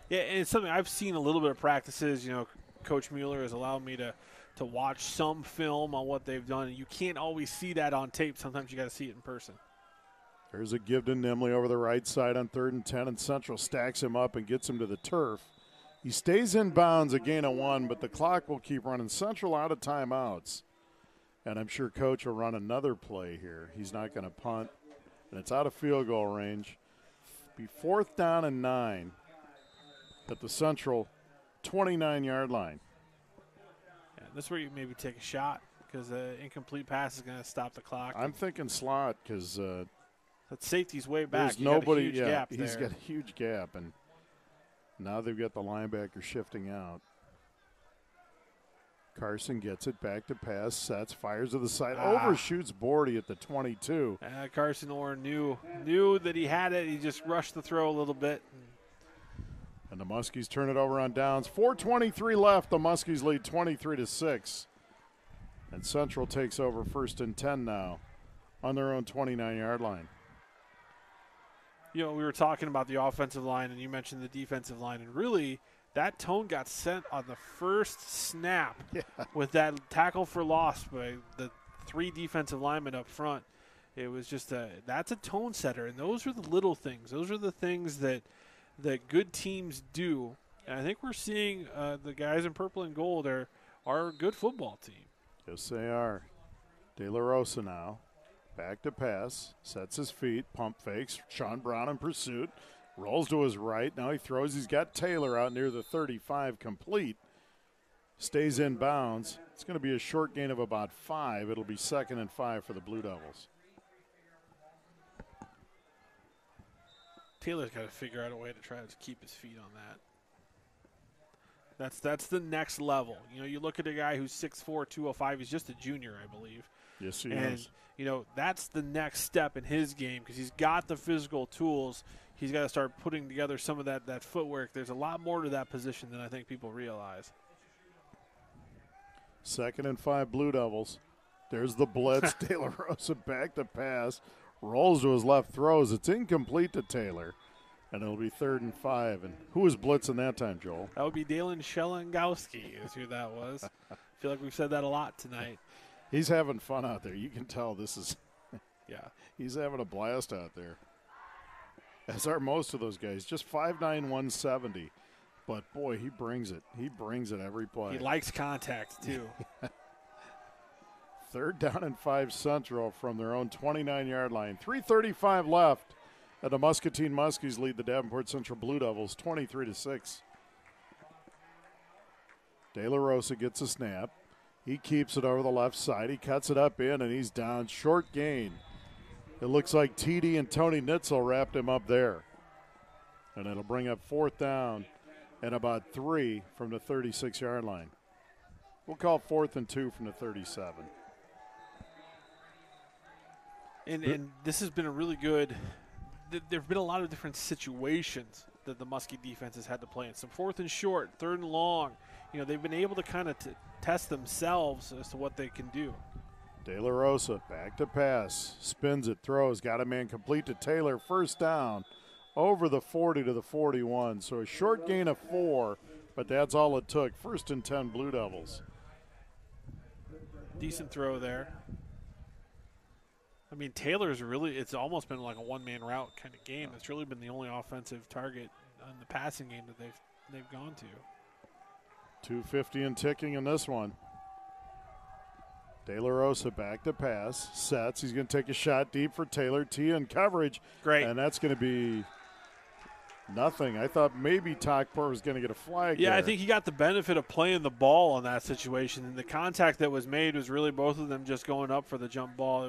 Yeah, and it's something I've seen a little bit of practices. Coach Mueller has allowed me to watch some film on what they've done. You can't always see that on tape. Sometimes you got to see it in person. There's a give to Nimley over the right side on 3rd and 10, and Central stacks him up and gets him to the turf. He stays in bounds, a gain of 1, but the clock will keep running. Central out of timeouts, and I'm sure Coach will run another play here. He's not going to punt, and it's out of field goal range. Be 4th down and 9 at the Central 29-yard line. Yeah, that's where you maybe take a shot because the incomplete pass is going to stop the clock. I'm thinking slot because that safety's way back. There's nobody. Got a huge gap he's there. got a huge gap, and now they've got the linebacker shifting out. Carson gets it back to pass, sets, fires to the side, overshoots Bordy at the 22. Carson Orr knew that he had it. He just rushed the throw a little bit. And the Muskies turn it over on downs. 4:23 left. The Muskies lead 23-6. And Central takes over 1st and 10 now on their own 29-yard line. We were talking about the offensive line, and you mentioned the defensive line, and really that tone got sent on the first snap with that tackle for loss by the 3 defensive linemen up front. It was just that's a tone setter, and those are the little things. Those are the things that good teams do. And I think we're seeing the guys in purple and gold are a good football team. Yes, they are. De La Rosa now Back to pass, sets his feet, pump fakes. Sean Brown in pursuit, rolls to his right. Now he throws. He's got Taylor out near the 35, complete. Stays in bounds. It's going to be a short gain of about 5. It'll be 2nd and 5 for the Blue Devils. Taylor's got to figure out a way to try to keep his feet on that. That's the next level. You know, you look at a guy who's 6'4", 205. He's just a junior, I believe. Yes, he is. You know, that's the next step in his game because he's got the physical tools. He's got to start putting together some of that footwork. There's a lot more to that position than I think people realize. 2nd and 5 Blue Devils. There's the blitz. De La Rosa back to pass. Rolls to his left, throws. It's incomplete to Taylor. And it'll be 3rd and 5. And who was blitzing that time, Joel? That would be Dalen Shelengowski is who that was. I feel like we've said that a lot tonight. He's having fun out there. You can tell this is – yeah. He's having a blast out there. As are most of those guys. Just 5'9", 170. But, boy, he brings it. He brings it every play. He likes contact, too. 3rd down and 5 Central from their own 29-yard line. 3:35 left. And the Muscatine Muskies lead the Davenport Central Blue Devils 23-6. De La Rosa gets a snap. He keeps it over the left side. He cuts it up in, and he's down. Short gain. It looks like TD and Tony Nitzel wrapped him up there. And it'll bring up 4th down and about 3 from the 36-yard line. We'll call 4th and 2 from the 37. And this has been a really good – there have been a lot of different situations that the Muskie defense has had to play in. Some 4th and short, 3rd and long. You know, they've been able to kind of test themselves as to what they can do. De La Rosa back to pass, spins it, throws, got a man complete to Taylor. 1st down over the 40 to the 41. So a short gain of 4, but that's all it took. 1st and 10 Blue Devils. Decent throw there. I mean, Taylor's really, it's almost been like a one-man route kind of game. It's really been the only offensive target in the passing game that they've gone to. 250 and ticking in this one. De La Rosa back to pass, sets. He's going to take a shot deep for Taylor. Tia in coverage. Great. And that's going to be nothing. I thought maybe Takpur was going to get a flag. Yeah, there. I think he got the benefit of playing the ball in that situation. And the contact that was made was really both of them just going up for the jump ball.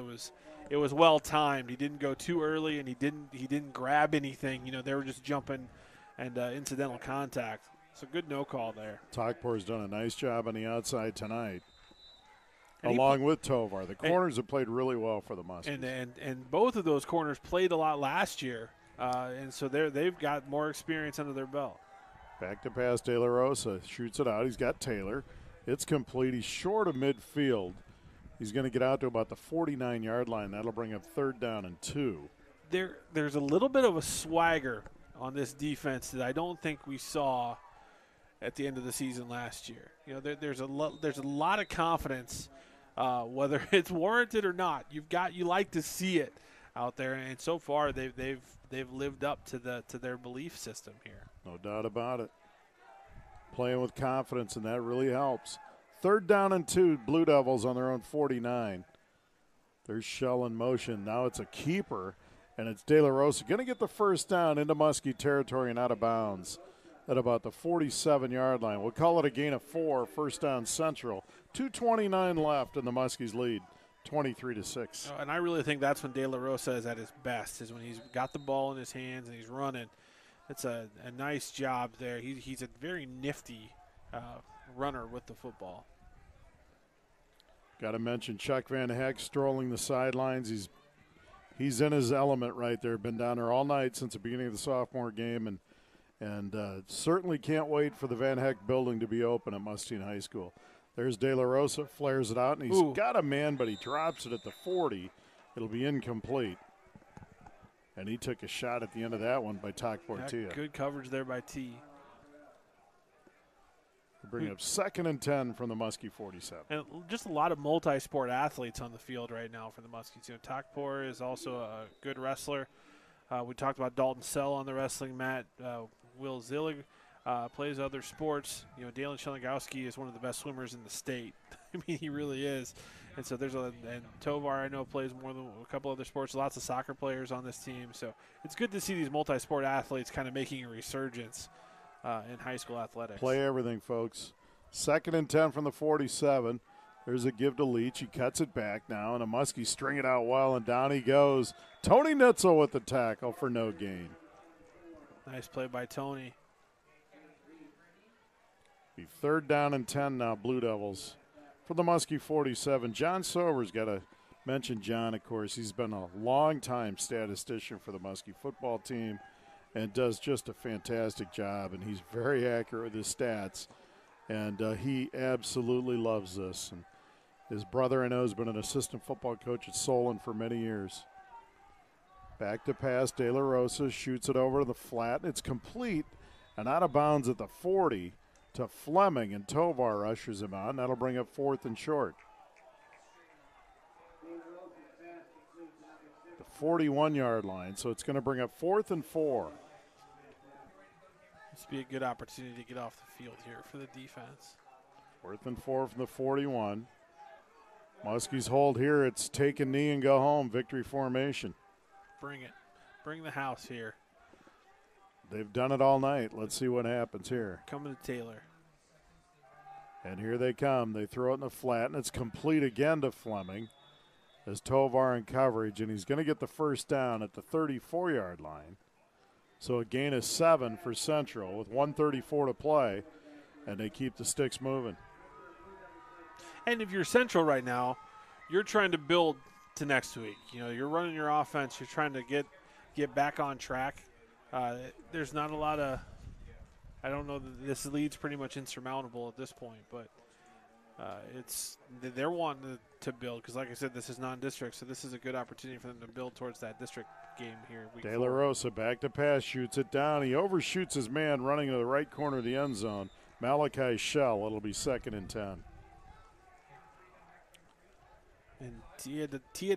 It was well timed. He didn't go too early, and he didn't grab anything. You know, they were just jumping and incidental contact. So good no call there. Takpur's done a nice job on the outside tonight, along with Tovar. The corners have played really well for the Muskies. And both of those corners played a lot last year, and so they've got more experience under their belt. Back to pass, De La Rosa shoots it out. He's got Taylor. It's complete. He's short of midfield. He's going to get out to about the 49-yard line. That'll bring up 3rd down and 2. There's a little bit of a swagger on this defense that I don't think we saw at the end of the season last year. You know, there's a lot of confidence, whether it's warranted or not. You like to see it out there, and so far they've lived up to their belief system here. No doubt about it. Playing with confidence, and that really helps. 3rd down and 2, Blue Devils on their own 49. There's Shell in motion. Now it's a keeper, and it's De La Rosa going to get the 1st down into Muskie territory and out of bounds at about the 47-yard line. We'll call it a gain of 4, 1st down Central. 2:29 left, and the Muskies lead 23-6. And I really think that's when De La Rosa is at his best, is when he's got the ball in his hands and he's running. It's a nice job there. He's a very nifty runner with the football. Got to mention Chuck Van Heck strolling the sidelines. He's in his element right there. Been down there all night since the beginning of the sophomore game, and certainly can't wait for the Van Heck building to be open at Muscatine High School. There's De La Rosa, flares it out, and he's got a man, but he drops it at the 40. It'll be incomplete. And he took a shot at the end of that one by Takpor. Good coverage there by T. Bring up 2nd and 10 from the Muskie 47. And just a lot of multi-sport athletes on the field right now for the Muskies. You know, Takpor is also a good wrestler. We talked about Dalton Sell on the wrestling mat. Will Zillig plays other sports. You know, Dalen Shelengowski is one of the best swimmers in the state. I mean, he really is. And so and Tovar, I know, plays more than a couple other sports. Lots of soccer players on this team. So it's good to see these multi-sport athletes kind of making a resurgence in high school athletics. Play everything, folks. 2nd and 10 from the 47. There's a give to Leach. He cuts it back now, and a Muskie string it out well, and down he goes. Tony Nitzel with the tackle for no gain. Nice play by Tony. Be 3rd down and 10 now, Blue Devils. For the Muskie 47, John Sobers, got to mention John, of course. He's been a long-time statistician for the Muskie football team and does just a fantastic job, and he's very accurate with his stats. And he absolutely loves this. And his brother, I know, has been an assistant football coach at Solon for many years. Back to pass, De La Rosa shoots it over to the flat. It's complete and out of bounds at the 40 to Fleming, and Tovar ushers him on. That'll bring up 4th and short. The 41-yard line, so it's going to bring up 4th and 4. This would be a good opportunity to get off the field here for the defense. 4th and 4 from the 41. Muskies hold here. It's take a knee and go home. Victory formation. Bring it. Bring the house here. They've done it all night. Let's see what happens here. Coming to Taylor. And here they come. They throw it in the flat, and it's complete again to Fleming as Tovar in coverage, and he's going to get the first down at the 34-yard line. So a gain of 7 for Central with 1:34 to play, and they keep the sticks moving. And if you're Central right now, you're trying to build to next week. You know, you're running your offense. You're trying to get back on track. There's not a lot of – I don't know that this lead's pretty much insurmountable at this point, but they're wanting to build because, like I said, this is non-district, so this is a good opportunity for them to build towards that district game here. De La Rosa back to pass, shoots it down. He overshoots his man running to the right corner of the end zone. Malachi Shell, it'll be 2nd and 10. And Tia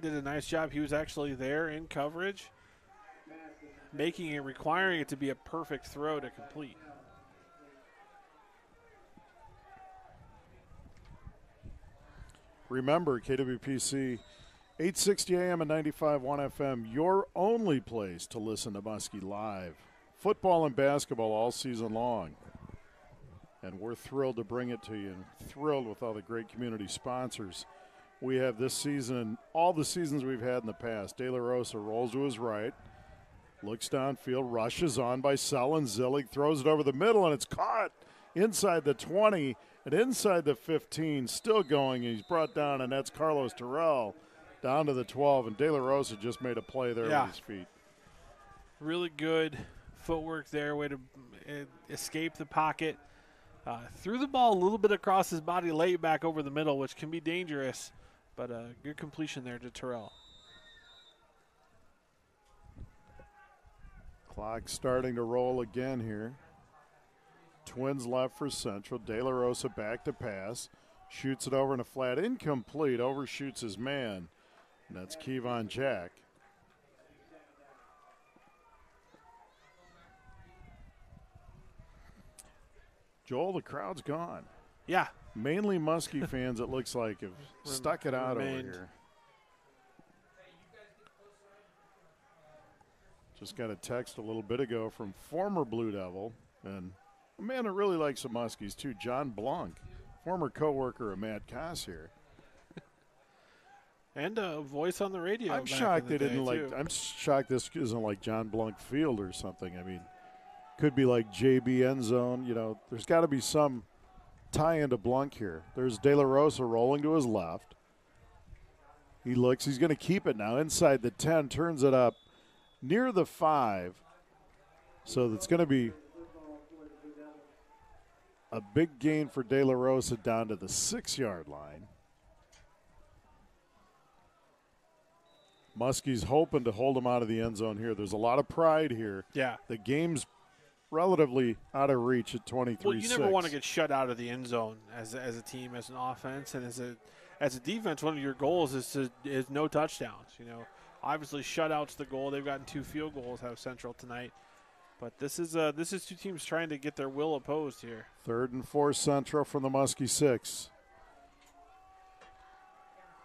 did a nice job. He was actually there in coverage, requiring it to be a perfect throw to complete. Remember, KWPC, 860 AM and 95.1 FM, your only place to listen to Muskie live. Football and basketball all season long. And we're thrilled to bring it to you and thrilled with all the great community sponsors we have this season and all the seasons we've had in the past. De La Rosa rolls to his right, looks downfield, rushes on by Sellen. Zillig throws it over the middle, and it's caught inside the 20 and inside the 15, still going. And he's brought down, and that's Carlos Terrell down to the 12. And De La Rosa just made a play there with his feet. Really good footwork there, way to escape the pocket. Threw the ball a little bit across his body late back over the middle, which can be dangerous, but good completion there to Terrell. Clock starting to roll again here. Twins left for Central. De La Rosa back to pass. Shoots it over in a flat. Incomplete. Overshoots his man. And that's Kevon Jack. Joel, the crowd's gone. Yeah. Mainly Muskie fans, it looks like, have stuck it out over here. Just got a text a little bit ago from former Blue Devil, and a man that really likes the Muskies, too, John Blanc, former co-worker of Matt Koss here. And a voice on the radio. I'm shocked they didn't like. I'm shocked this isn't like John Blanc Field or something. I mean, could be like JB End Zone. You know, there's got to be some tie into Blanc here. There's De La Rosa rolling to his left. He looks. He's going to keep it now inside the 10. Turns it up near the 5. So that's going to be a big gain for De La Rosa down to the 6-yard line. Muskie's hoping to hold him out of the end zone here. There's a lot of pride here. Yeah. The game's relatively out of reach at 23-6. Well, you never want to get shut out of the end zone as a team, as an offense, and as a defense. One of your goals is no touchdowns. You know, obviously shutout's the goal. They've gotten 2 field goals out of Central tonight, but this is 2 teams trying to get their will opposed here. 3rd and 4 Central from the Muskie 6.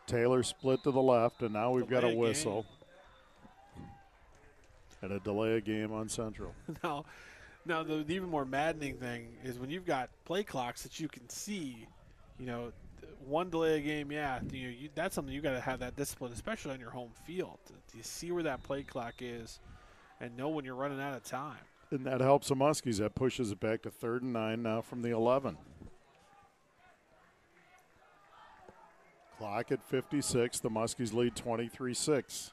Taylor split to the left, and now we've got a whistle. And a delay of game on Central. Now, the even more maddening thing is when you've got play clocks that you can see, one delay of game, that's something you got to have that discipline, especially on your home field. You see where that play clock is and know when you're running out of time. And that helps the Muskies. That pushes it back to 3rd and 9 now from the 11. Clock at 56. The Muskies lead 23-6.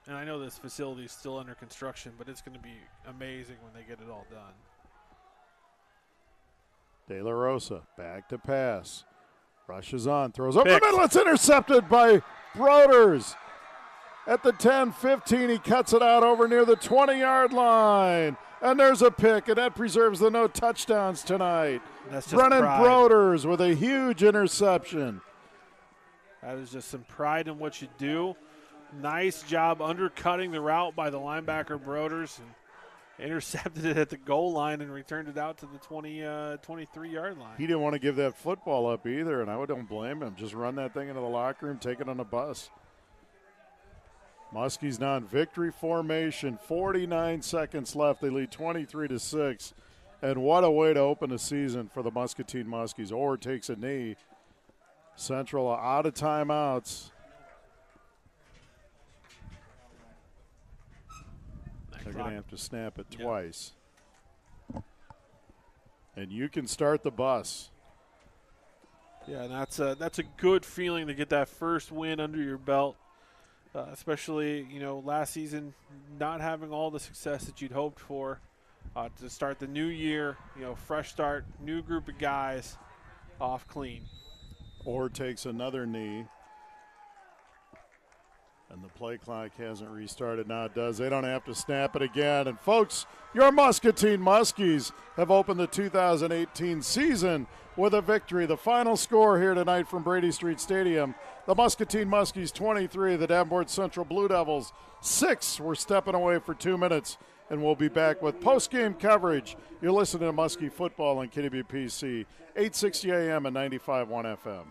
And I know this facility is still under construction, but it's going to be amazing when they get it all done. De La Rosa back to pass. Rushes on, throws over the middle. It's intercepted by Broders. At the 10-15, he cuts it out over near the 20-yard line. And there's a pick, and that preserves the no touchdowns tonight. That's just Brennan pride. Broders with a huge interception. That is just some pride in what you do. Nice job undercutting the route by the linebacker Broders and intercepted it at the goal line and returned it out to the 23-yard line. He didn't want to give that football up either, and I don't blame him. Just run that thing into the locker room, take it on a bus. Muskies now in victory formation. 49 seconds left. They lead 23-6. And what a way to open the season for the Muscatine Muskies. Orr takes a knee. Central out of timeouts. They're going to have to snap it twice. And you can start the bus. Yeah, and that's a good feeling to get that first win under your belt, especially, last season not having all the success that you'd hoped for. To start the new year, fresh start, new group of guys, off clean. Orr takes another knee. And the play clock hasn't restarted. Now it does. They don't have to snap it again. And, folks, your Muscatine Muskies have opened the 2018 season with a victory. The final score here tonight from Brady Street Stadium, the Muscatine Muskies 23, the Davenport Central Blue Devils 6. We're stepping away for 2 minutes, and we'll be back with post-game coverage. You're listening to Muskie Football on KWPC, 860 AM and 95.1 FM.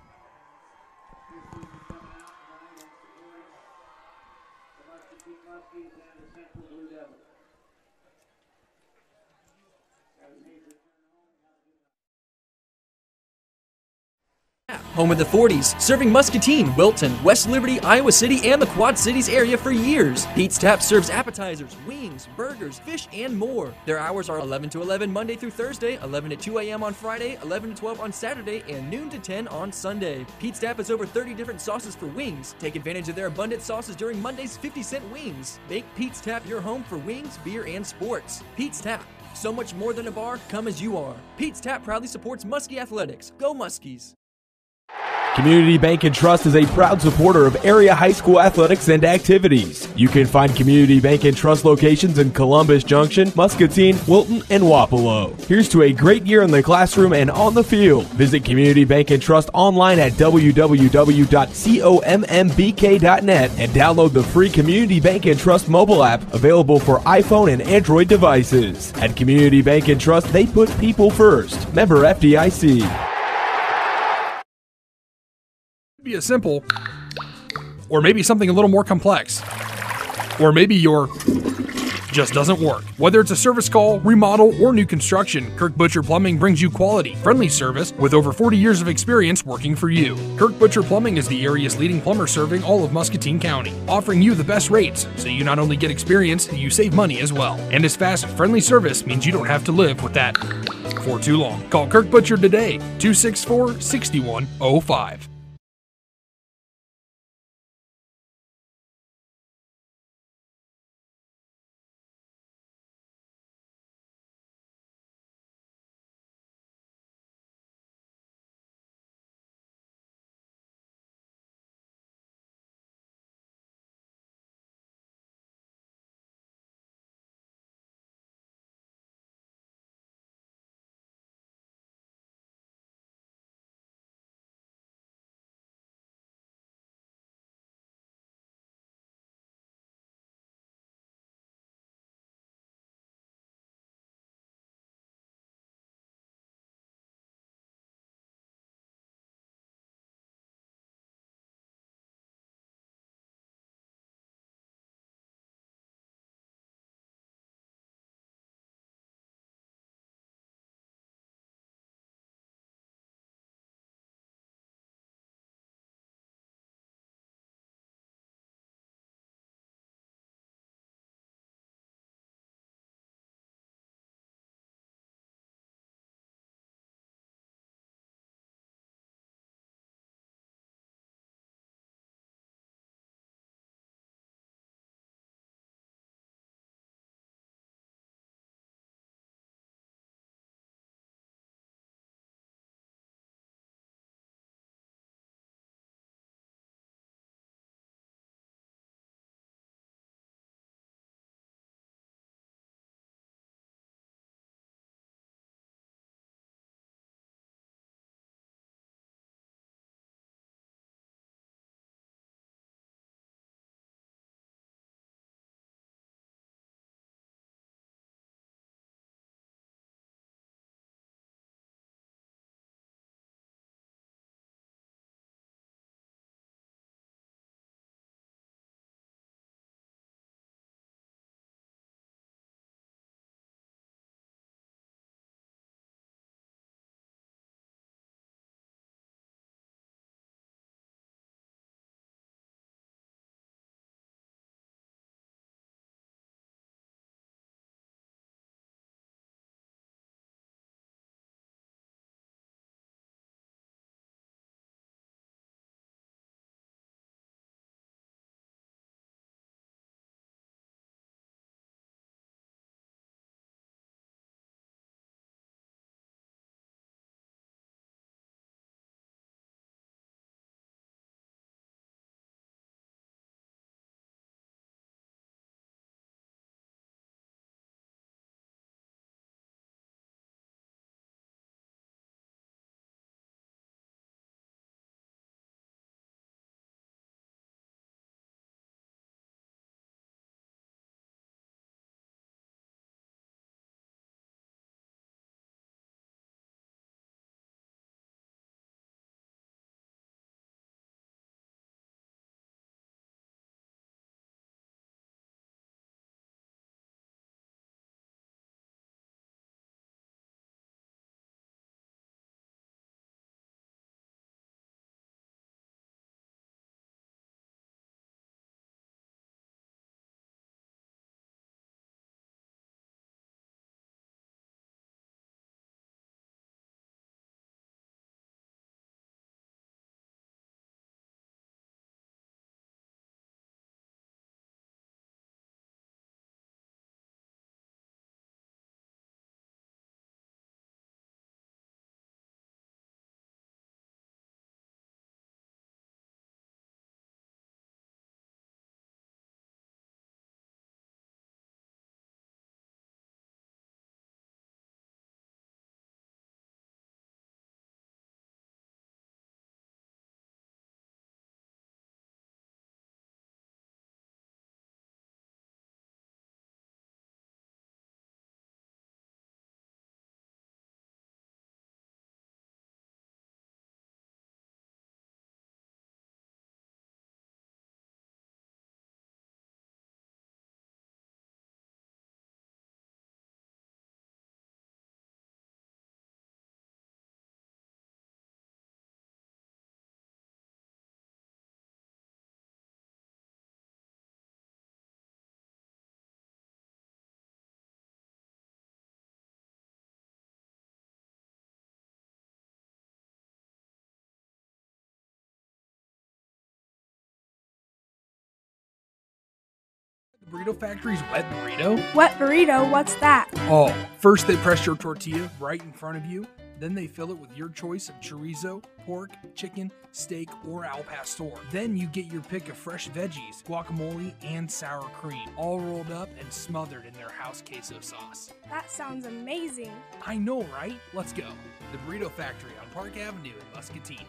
Home of the 40s, serving Muscatine, Wilton, West Liberty, Iowa City, and the Quad Cities area for years. Pete's Tap serves appetizers, wings, burgers, fish, and more. Their hours are 11 to 11 Monday through Thursday, 11 to 2 a.m. on Friday, 11 to 12 on Saturday, and noon to 10 on Sunday. Pete's Tap has over 30 different sauces for wings. Take advantage of their abundant sauces during Monday's 50-cent wings. Make Pete's Tap your home for wings, beer, and sports. Pete's Tap. So much more than a bar, come as you are. Pete's Tap proudly supports Muskie Athletics. Go Muskies! Community Bank and Trust is a proud supporter of area high school athletics and activities. You can find Community Bank and Trust locations in Columbus Junction, Muscatine, Wilton, and Wapello. Here's to a great year in the classroom and on the field. Visit Community Bank and Trust online at www.commbk.net and download the free Community Bank and Trust mobile app available for iPhone and Android devices. At Community Bank and Trust, they put people first. Member FDIC. Be as simple, or maybe something a little more complex, or maybe your just doesn't work. Whether it's a service call, remodel, or new construction, Kirk Butcher Plumbing brings you quality, friendly service with over 40 years of experience working for you. Kirk Butcher Plumbing is the area's leading plumber serving all of Muscatine County, offering you the best rates, so you not only get experience, you save money as well. And his fast, friendly service means you don't have to live with that for too long. Call Kirk Butcher today, 264-6105. Burrito Factory's wet burrito? Wet burrito? What's that? Oh, first they press your tortilla right in front of you. Then they fill it with your choice of chorizo, pork, chicken, steak, or al pastor. Then you get your pick of fresh veggies, guacamole, and sour cream, all rolled up and smothered in their house queso sauce. That sounds amazing. I know, right? Let's go. The Burrito Factory on Park Avenue in Muscatine.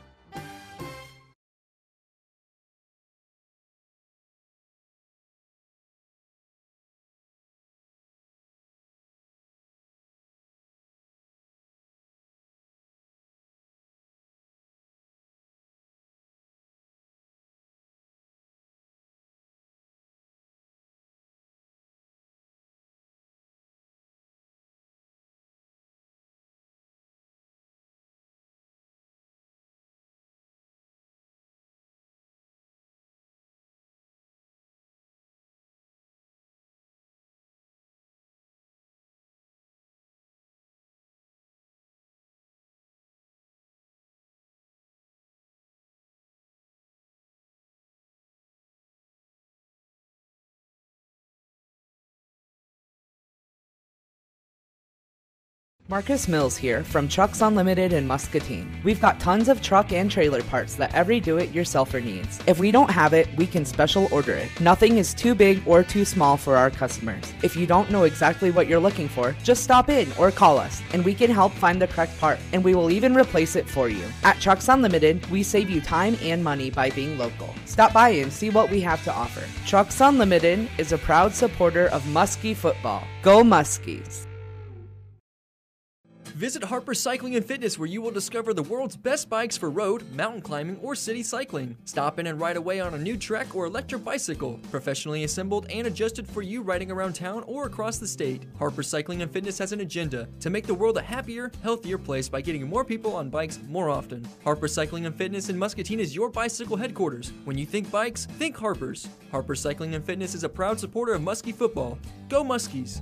Marcus Mills here from Trucks Unlimited in Muscatine. We've got tons of truck and trailer parts that every do-it-yourselfer needs. If we don't have it, we can special order it. Nothing is too big or too small for our customers. If you don't know exactly what you're looking for, just stop in or call us, and we can help find the correct part, and we will even replace it for you. At Trucks Unlimited, we save you time and money by being local. Stop by and see what we have to offer. Trucks Unlimited is a proud supporter of Muskie football. Go Muskies! Visit Harper's Cycling and Fitness, where you will discover the world's best bikes for road, mountain climbing, or city cycling. Stop in and ride away on a new Trek or electric bicycle, professionally assembled and adjusted for you riding around town or across the state. Harper's Cycling and Fitness has an agenda to make the world a happier, healthier place by getting more people on bikes more often. Harper's Cycling and Fitness in Muscatine is your bicycle headquarters. When you think bikes, think Harper's. Harper's Cycling and Fitness is a proud supporter of Muskie football. Go Muskies!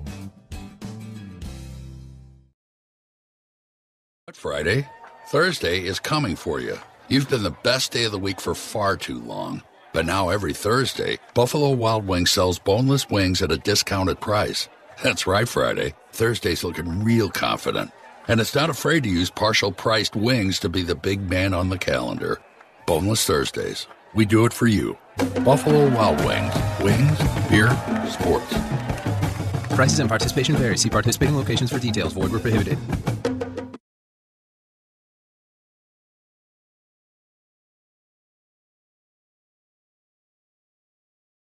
Friday? Thursday is coming for you. You've been the best day of the week for far too long. But now every Thursday, Buffalo Wild Wings sells boneless wings at a discounted price. That's right, Friday. Thursday's looking real confident. And it's not afraid to use partial priced wings to be the big man on the calendar. Boneless Thursdays. We do it for you. Buffalo Wild Wings. Wings, beer, sports. Prices and participation vary. See participating locations for details. Void where prohibited.